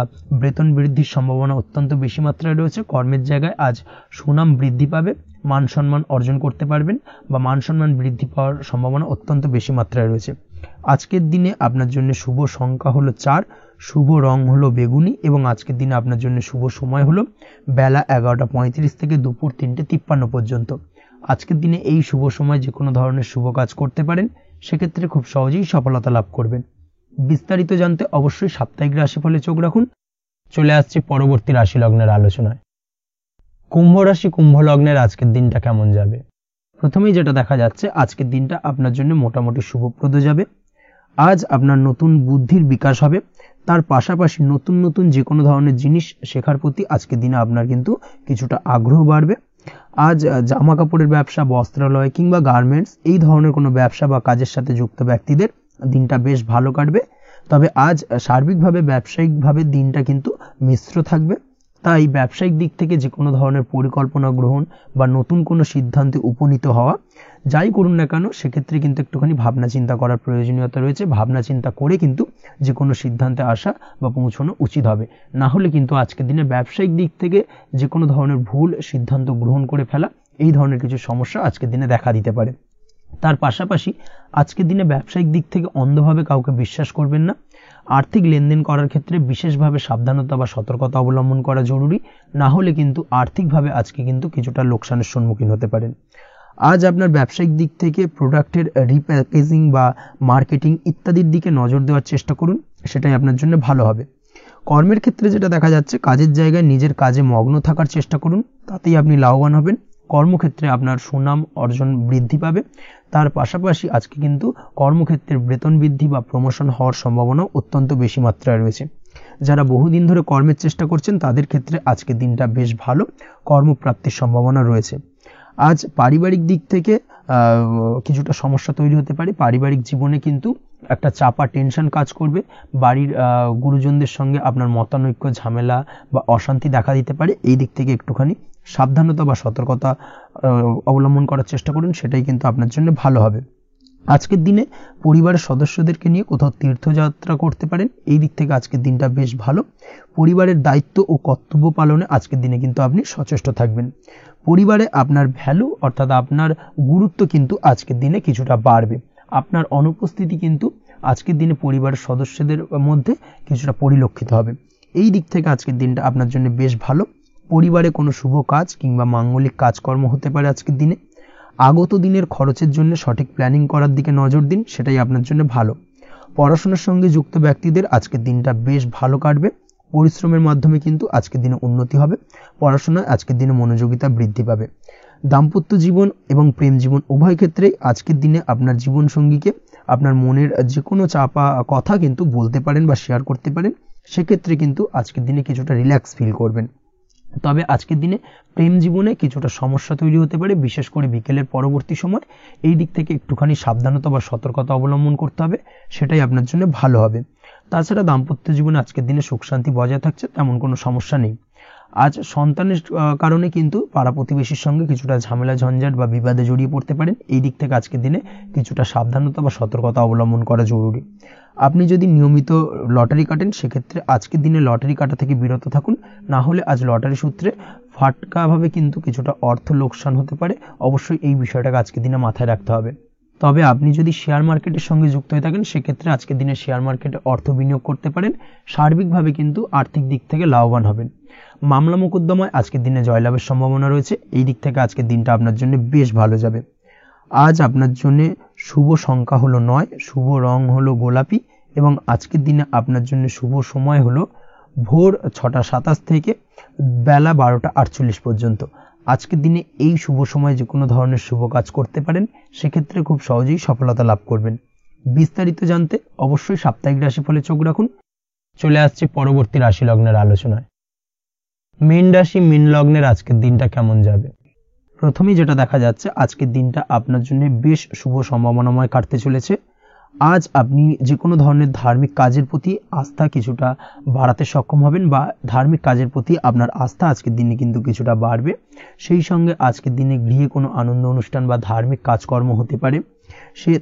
Speaker 1: বেতন বৃদ্ধির সম্ভাবনা অত্যন্ত বেশি মাত্রায় রয়েছে। কর্মের জায়গায় আজ সুনাম বৃদ্ধি পাবে, মান সম্মান অর্জন করতে পারবেন বা মান সম্মান বৃদ্ধি পাওয়ার সম্ভাবনা অত্যন্ত বেশি মাত্রায় রয়েছে। আজকের দিনে আপনার জন্য শুভ সংখ্যা হলো 4, শুভ রং হলো বেগুনি এবং আজকের দিনে আপনার জন্য শুভ সময় হলো বেলা 11:35 থেকে দুপুর 3:53 পর্যন্ত। আজকের দিনে এই শুভ সময় যে কোনো ধরনের শুভ কাজ করতে পারেন, সেক্ষেত্রে খুব সহজেই সফলতা লাভ করবেন। বিস্তারিত জানতে অবশ্যই সাপ্তাহিক রাশিফলে চোখ রাখুন। চলে আসছে পরবর্তী রাশি লগ্নের আলোচনায়। কুম্ভ রাশি, কুম্ভ লগ্নের আজকের দিনটা কেমন যাবে? প্রথমেই যেটা দেখা যাচ্ছে, আজকের দিনটা আপনার জন্য মোটামুটি শুভপ্রদ যাবে। আজ আপনার নতুন বুদ্ধির বিকাশ হবে, তার পাশাপাশি নতুন নতুন যে কোনো ধরনের জিনিস শেখার প্রতি আজকের দিনে আপনার কিন্তু কিছুটা আগ্রহ বাড়বে। আজ জামা কাপড়ের ব্যবসা, বস্ত্রালয় কিংবা গার্মেন্টস এই ধরনের কোনো ব্যবসা বা কাজের সাথে যুক্ত ব্যক্তিদের দিনটা বেশ ভালো কাটবে। তবে আজ সার্বিকভাবে ব্যবসায়িকভাবে দিনটা কিন্তু মিশ্র থাকবে। তাই ব্যবসায়িক দিক থেকে যে কোনো ধরনের পরিকল্পনা গ্রহণ বা নতুন কোনো সিদ্ধান্তে উপনীত হওয়া, যাই করুন না কেন সেক্ষেত্রে কিন্তু একটুখানি ভাবনা চিন্তা করার প্রয়োজনীয়তা রয়েছে। ভাবনা চিন্তা করে কিন্তু যে কোনো সিদ্ধান্তে আসা বা পৌঁছানো উচিত হবে, না হলে কিন্তু আজকের দিনে ব্যবসায়িক দিক থেকে যে কোনো ধরনের ভুল সিদ্ধান্ত গ্রহণ করে ফেলা, এই ধরনের কিছু সমস্যা আজকের দিনে দেখা দিতে পারে। তার পাশাপাশি আজকের দিনে ব্যবসায়িক দিক থেকে অন্ধভাবে কাউকে বিশ্বাস করবেন না। আর্থিক লেনদেন করার ক্ষেত্রে বিশেষভাবে সাবধানতা বা সতর্কতা অবলম্বন করা জরুরি, না হলে কিন্তু আর্থিকভাবে আজকে কিন্তু কিছুটা লোকসানের সম্মুখীন হতে পারেন। আজ আপনার ব্যবসায়িক দিক থেকে প্রোডাক্টের রিপ্যাকেজিং বা মার্কেটিং ইত্যাদির দিকে নজর দেওয়ার চেষ্টা করুন, সেটাই আপনার জন্য ভালো হবে। কর্মের ক্ষেত্রে যেটা দেখা যাচ্ছে, কাজের জায়গায় নিজের কাজে মগ্ন থাকার চেষ্টা করুন, তাতেই আপনি লাভবান হবেন। কর্মক্ষেত্রে আপনার সুনাম অর্জন বৃদ্ধি পাবে। তার পাশাপাশি আজকে কিন্তু কর্মক্ষেত্রে বেতন বৃদ্ধি বা প্রমোশন হওয়ার সম্ভাবনা অত্যন্ত বেশি মাত্রায় রয়েছে। যারা বহুদিন ধরে কর্মের চেষ্টা করছেন তাদের ক্ষেত্রে আজকের দিনটা বেশ ভালো, কর্মপ্রাপ্তির সম্ভাবনা রয়েছে। আজ পারিবারিক দিক থেকে কিছুটা সমস্যা তৈরি হতে পারে। পারিবারিক জীবনে কিন্তু একটা চাপা টেনশন কাজ করবে। বাড়ির গুরুজনদের সঙ্গে আপনার মতানৈক্য, ঝামেলা বা অশান্তি দেখা দিতে পারে। এই দিক থেকে একটুখানি সাবধানতা বা সতর্কতা অবলম্বন করার চেষ্টা করুন, সেটাই কিন্তু আপনার জন্য ভালো হবে। আজকের দিনে পরিবারের সদস্যদেরকে নিয়ে কোথাও তীর্থযাত্রা করতে পারেন, এই দিক থেকে আজকের দিনটা বেশ ভালো। পরিবারের দায়িত্ব ও কর্তব্য পালনে আজকের দিনে কিন্তু আপনি সচেষ্ট থাকবেন। পরিবারে আপনার ভ্যালু অর্থাৎ আপনার গুরুত্ব কিন্তু আজকের দিনে কিছুটা বাড়বে। আপনার অনুপস্থিতি কিন্তু আজকের দিনে পরিবারের সদস্যদের মধ্যে কিছুটা পরিলক্ষিত হবে। এই দিক থেকে আজকের দিনটা আপনার জন্য বেশ ভালো। পরিবারে কোনো শুভ কাজ কিংবা মাঙ্গলিক কাজকর্ম হতে পারে আজকের দিনে। আগত দিনের খরচের জন্য সঠিক প্ল্যানিং করার দিকে নজর দিন, সেটাই আপনার জন্য ভালো। পড়াশোনার সঙ্গে যুক্ত ব্যক্তিদের আজকের দিনটা বেশ ভালো কাটবে। পরিশ্রমের মাধ্যমে কিন্তু আজকের দিনে উন্নতি হবে। পড়াশোনায় আজকের দিনে মনোযোগিতা বৃদ্ধি পাবে। দাম্পত্য জীবন এবং প্রেম জীবন উভয় ক্ষেত্রেই আজকের দিনে আপনার জীবন সঙ্গীকে আপনার মনের যে কোনো চাপা কথা কিন্তু বলতে পারেন বা শেয়ার করতে পারেন। সেক্ষেত্রে কিন্তু আজকের দিনে কিছুটা রিল্যাক্স ফিল করবেন। তবে আজকের দিনে প্রেম জীবনে কিছুটা সমস্যা তৈরি হতে পারে, বিশেষ করে বিকেলের পরবর্তী সময়। এই দিক থেকে একটুখানি সাবধানতা বা সতর্কতা অবলম্বন করতে হবে, সেটাই আপনার জন্য ভালো হবে। তাছাড়া দাম্পত্য জীবনে আজকের দিনে সুখ শান্তি বজায় থাকছে, তেমন কোনো সমস্যা নেই। আজ সন্তানের কারণে কিন্তু পাড়া প্রতিবেশীর সঙ্গে কিছুটা ঝামেলা ঝঞ্ঝাট বা বিবাদে জড়িয়ে পড়তে পারেন। এই দিক থেকে আজকের দিনে কিছুটা সাবধানতা বা সতর্কতা অবলম্বন করা জরুরি। আপনি যদি নিয়মিত লটারি কাটেন, সেক্ষেত্রে আজকের দিনে লটারি কাটা থেকে বিরত থাকুন। না হলে আজ লটারি সূত্রে ফাটকাভাবে কিন্তু কিছুটা অর্থ লোকসান হতে পারে। অবশ্যই এই বিষয়টাকে আজকের দিনে মাথায় রাখতে হবে। তবে আপনি যদি শেয়ার মার্কেটের সঙ্গে যুক্ত হয়ে থাকেন, সেক্ষেত্রে আজকের দিনে শেয়ার মার্কেটে অর্থ বিনিয়োগ করতে পারেন। সার্বিকভাবে কিন্তু আর্থিক দিক থেকে লাভবান হবেন। মামলা মোকদ্দমায় আজকের দিনে জয়লাভের সম্ভাবনা রয়েছে। এই দিক থেকে আজকের দিনটা আপনার জন্য বেশ ভালো যাবে। আজ আপনার জন্য শুভ সংখ্যা হলো 9, শুভ রং হলো গোলাপি এবং আজকের দিনে আপনার জন্য শুভ সময় হলো ভোর 6টা 27 থেকে বেলা 12টা 48 পর্যন্ত। আজকের দিনে এই শুভ সময় যে কোনো ধরনের শুভ কাজ করতে পারেন, সেক্ষেত্রে খুব সহজেই সফলতা লাভ করবেন। বিস্তারিত জানতে অবশ্যই সাপ্তাহিক রাশিফলে চোখ রাখুন। চলে আসছে পরবর্তী রাশি লগ্নের আলোচনায়। মীন রাশি মীন লগ্নের আজকের দিনটা কেমন যাবে? প্রথমেই যেটা দেখা যাচ্ছে, আজকের দিনটা আপনার জন্য বেশ শুভ সম্ভাবনাময় কাটতে চলেছে। আজ আপনি যে কোনো ধরনের ধার্মিক কাজের প্রতি আস্থা কিছুটা বাড়াতে সক্ষম হবেন, বা ধার্মিক কাজের প্রতি আপনার আস্থা আজকের দিনে কিন্তু কিছুটা বাড়বে। সেই সঙ্গে আজকের দিনে গৃহে কোনো আনন্দ অনুষ্ঠান বা ধার্মিক কাজকর্ম হতে পারে।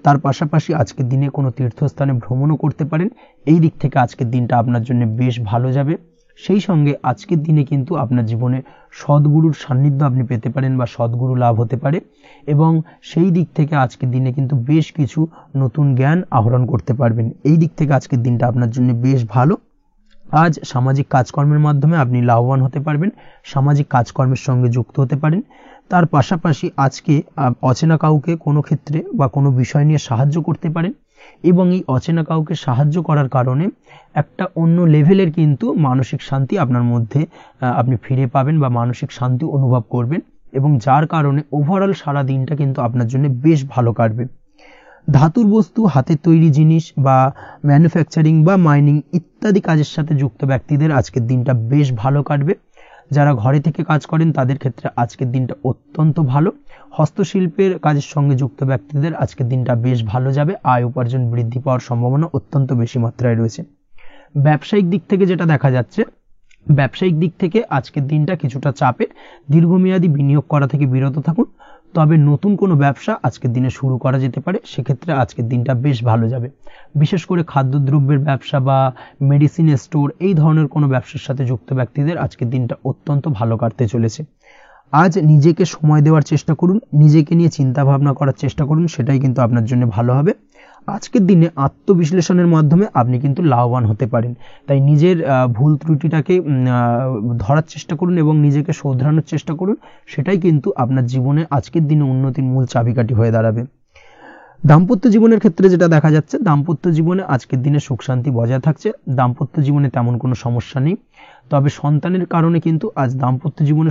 Speaker 1: তার পাশাপাশি আজকের দিনে কোনো তীর্থস্থানে ভ্রমণও করতে পারেন। এই দিক থেকে আজকের দিনটা আপনার জন্য বেশ ভালো যাবে। সেই সঙ্গে আজকের দিনে কিন্তু আপনার জীবনে সদ্গুরুর সান্নিধ্য আপনি পেতে পারেন বা সদ্গুরু লাভ হতে পারে, এবং সেই দিক থেকে আজকের দিনে কিন্তু বেশ কিছু নতুন জ্ঞান আহরণ করতে পারবেন। এই দিক থেকে আজকের দিনটা আপনার জন্য বেশ ভালো। আজ সামাজিক কাজকর্মের মাধ্যমে আপনি লাভবান হতে পারবেন, সামাজিক কাজকর্মের সঙ্গে যুক্ত হতে পারেন। তার পাশাপাশি আজকে অচেনা কাউকে কোনো ক্ষেত্রে বা কোনো বিষয় নিয়ে সাহায্য করতে পারেন, এবং এই অচেনা কাউকে সাহায্য করার কারণে একটা অন্য লেভেলের কিন্তু মানসিক শান্তি আপনার মধ্যে আপনি ফিরে পাবেন বা মানসিক শান্তি অনুভব করবেন, এবং যার কারণে ওভারঅল সারা দিনটা কিন্তু আপনার জন্য বেশ ভালো কাটবে। ধাতুর বস্তু, হাতের তৈরি জিনিস বা ম্যানুফ্যাকচারিং বা মাইনিং ইত্যাদি কাজের সাথে যুক্ত ব্যক্তিদের আজকের দিনটা বেশ ভালো কাটবে। যারা ঘরে থেকে কাজ করেন তাদের ক্ষেত্রে আজকের দিনটা অত্যন্ত ভালো। হস্তশিল্পের কাজের সঙ্গে যুক্ত ব্যক্তিদের আজকের দিনটা বেশ ভালো যাবে। আয় উপার্জন বৃদ্ধি পাওয়ার সম্ভাবনা অত্যন্ত বেশি মাত্রায় রয়েছে। ব্যবসায়িক দিক থেকে যেটা দেখা যাচ্ছে, ব্যবসায়িক দিক থেকে আজকের দিনটা কিছুটা চাপের। দীর্ঘমেয়াদী বিনিয়োগ করা থেকে বিরত থাকুন। তবে নতুন কোনো ব্যবসা আজকের দিনে শুরু করা যেতে পারে, সেক্ষেত্রে আজকের দিনটা বেশ ভালো যাবে। বিশেষ করে খাদ্যদ্রব্যের ব্যবসা বা মেডিসিন স্টোর এই ধরনের কোনো ব্যবসার সাথে যুক্ত ব্যক্তিদের আজকের দিনটা অত্যন্ত ভালো কাটতে চলেছে। আজ নিজেকে সময় দেওয়ার চেষ্টা করুন, নিজেকে নিয়ে চিন্তা ভাবনা করার চেষ্টা করুন, সেটাই কিন্তু আপনার জন্য ভালো হবে। আজকের দিনে আত্মবিশ্লেষণের মাধ্যমে আপনি কিন্তু লাভবান হতে পারেন। তাই নিজের ভুল ত্রুটিটাকে ধরার চেষ্টা করুন এবং নিজেকে শোধরানোর চেষ্টা করুন, সেটাই কিন্তু আপনার জীবনে আজকের দিনে উন্নতির মূল চাবিকাঠি হয়ে দাঁড়াবে। দাম্পত্য জীবনের ক্ষেত্রে যেটা দেখা যাচ্ছে, দাম্পত্য জীবনে আজকের দিনে সুখ শান্তি বজায় থাকছে। দাম্পত্য জীবনে তেমন কোনো সমস্যা নেই। তবে সন্তানের কারণে কিন্তু আজ দাম্পত্য জীবনে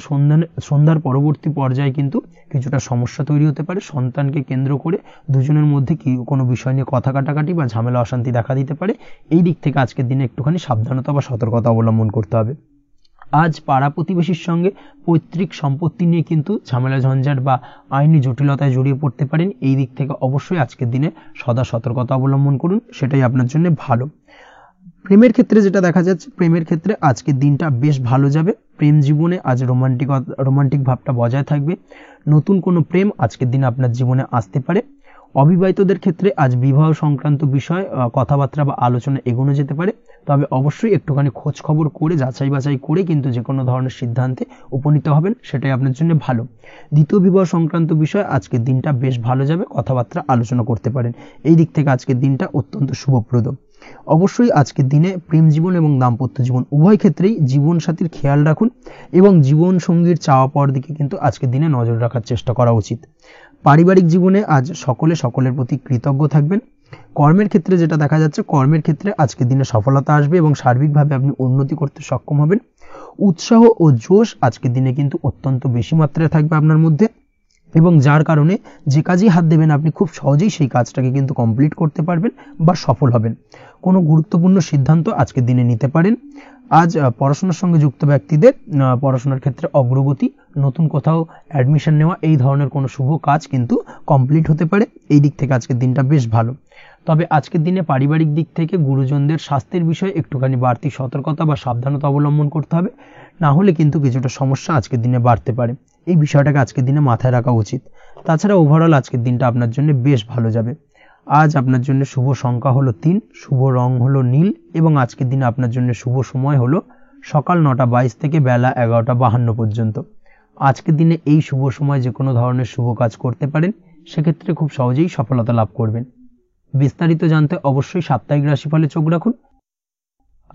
Speaker 1: সন্ধ্যার পরবর্তী পর্যায়ে কিন্তু কিছুটা সমস্যা তৈরি হতে পারে। সন্তানকে কেন্দ্র করে দুজনের মধ্যে কোনো বিষয় নিয়ে কথা কাটাকাটি বা ঝামেলা অশান্তি দেখা দিতে পারে। এই দিক থেকে আজকের দিনে একটুখানি সাবধানতা বা সতর্কতা অবলম্বন করতে হবে। আজ পাড়া প্রতিবেশীর সঙ্গে পৈতৃক সম্পত্তি নিয়ে কিন্তু ঝামেলা ঝঞ্ঝাট বা আইনি জটিলতায় জড়িয়ে পড়তে পারেন। এই দিক থেকে অবশ্যই আজকের দিনে সদা সতর্কতা অবলম্বন করুন, সেটাই আপনার জন্য ভালো। প্রেমের ক্ষেত্রে যেটা দেখা যাচ্ছে, প্রেমের ক্ষেত্রে আজকের দিনটা বেশ ভালো যাবে। প্রেম জীবনে আজ রোমান্টিক ভাবটা বজায় থাকবে। নতুন কোনো প্রেম আজকের দিনে আপনার জীবনে আসতে পারে। অবিবাহিতদের ক্ষেত্রে আজ বিবাহ সংক্রান্ত বিষয় কথাবার্তা বা আলোচনা এগোনো যেতে পারে। তবে অবশ্যই একটুখানি খোঁজ খবর করে যাচাই বাছাই করে কিন্তু যে কোনো ধরনের সিদ্ধান্তে উপনীত হবেন, সেটাই আপনার জন্য ভালো। দ্বিতীয় বিবাহ সংক্রান্ত বিষয় আজকের দিনটা বেশ ভালো যাবে, কথাবার্তা আলোচনা করতে পারেন। এই দিক থেকে আজকের দিনটা অত্যন্ত শুভপ্রদ। অবশ্যই আজকের দিনে প্রেম জীবন এবং দাম্পত্য জীবন উভয় ক্ষেত্রেই জীবনসাথীর খেয়াল রাখুন এবং জীবন সঙ্গীর চাওয়া পাওয়ার দিকে কিন্তু আজকের দিনে নজর রাখার চেষ্টা করা উচিত। পারিবারিক জীবনে আজ সকলে সকলের প্রতি কৃতজ্ঞ থাকবেন। কর্মের ক্ষেত্রে যেটা দেখা যাচ্ছে, কর্মের ক্ষেত্রে আজকের দিনে সফলতা আসবে এবং সার্বিকভাবে আপনি উন্নতি করতে সক্ষম হবেন। উৎসাহ ও জোশ আজকের দিনে কিন্তু অত্যন্ত বেশি মাত্রায় থাকবে আপনার মধ্যে, এবং যার কারণে যে কাজেই হাত দেবেন আপনি খুব সহজেই সেই কাজটাকে কিন্তু কমপ্লিট করতে পারবেন বা সফল হবেন। কোনো গুরুত্বপূর্ণ সিদ্ধান্ত আজকের দিনে নিতে পারেন। আজ পড়াশোনার সঙ্গে যুক্ত ব্যক্তিদের পড়াশোনার ক্ষেত্রে অগ্রগতি, নতুন কোথাও অ্যাডমিশন নেওয়া, এই ধরনের কোনো শুভ কাজ কিন্তু কমপ্লিট হতে পারে। এই দিক থেকে আজকের দিনটা বেশ ভালো। তবে আজকের দিনে পারিবারিক দিক থেকে গুরুজনদের স্বাস্থ্যের বিষয়ে একটুখানি বাড়তি সতর্কতা বা সাবধানতা অবলম্বন করতে হবে, না হলে কিন্তু কিছুটা সমস্যা আজকের দিনে বাড়তে পারে। এই বিষয়টাকে আজকের দিনে মাথায় রাখা উচিত। তাছাড়া ওভারঅল আজকের দিনটা আপনার জন্য বেশ ভালো যাবে। আজ আপনার জন্য শুভ সংখ্যা হলো 3, শুভ রং হলো নীল, এবং আজকের দিনে আপনার জন্য শুভ সময় হলো সকাল 9:22 থেকে বেলা 11:52 পর্যন্ত। আজকের দিনে এই শুভ সময় যে কোনো ধরনের শুভ কাজ করতে পারেন, সেক্ষেত্রে খুব সহজেই সফলতা লাভ করবেন। বিস্তারিত জানতে অবশ্যই সাপ্তাহিক রাশিফলে চোখ রাখুন।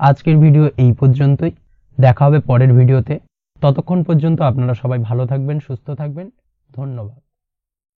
Speaker 1: আজকের ভিডিও এই পর্যন্তই, দেখা হবে পরের ভিডিওতে। ততক্ষণ পর্যন্ত আপনারা সবাই ভালো থাকবেন, সুস্থ থাকবেন। ধন্যবাদ।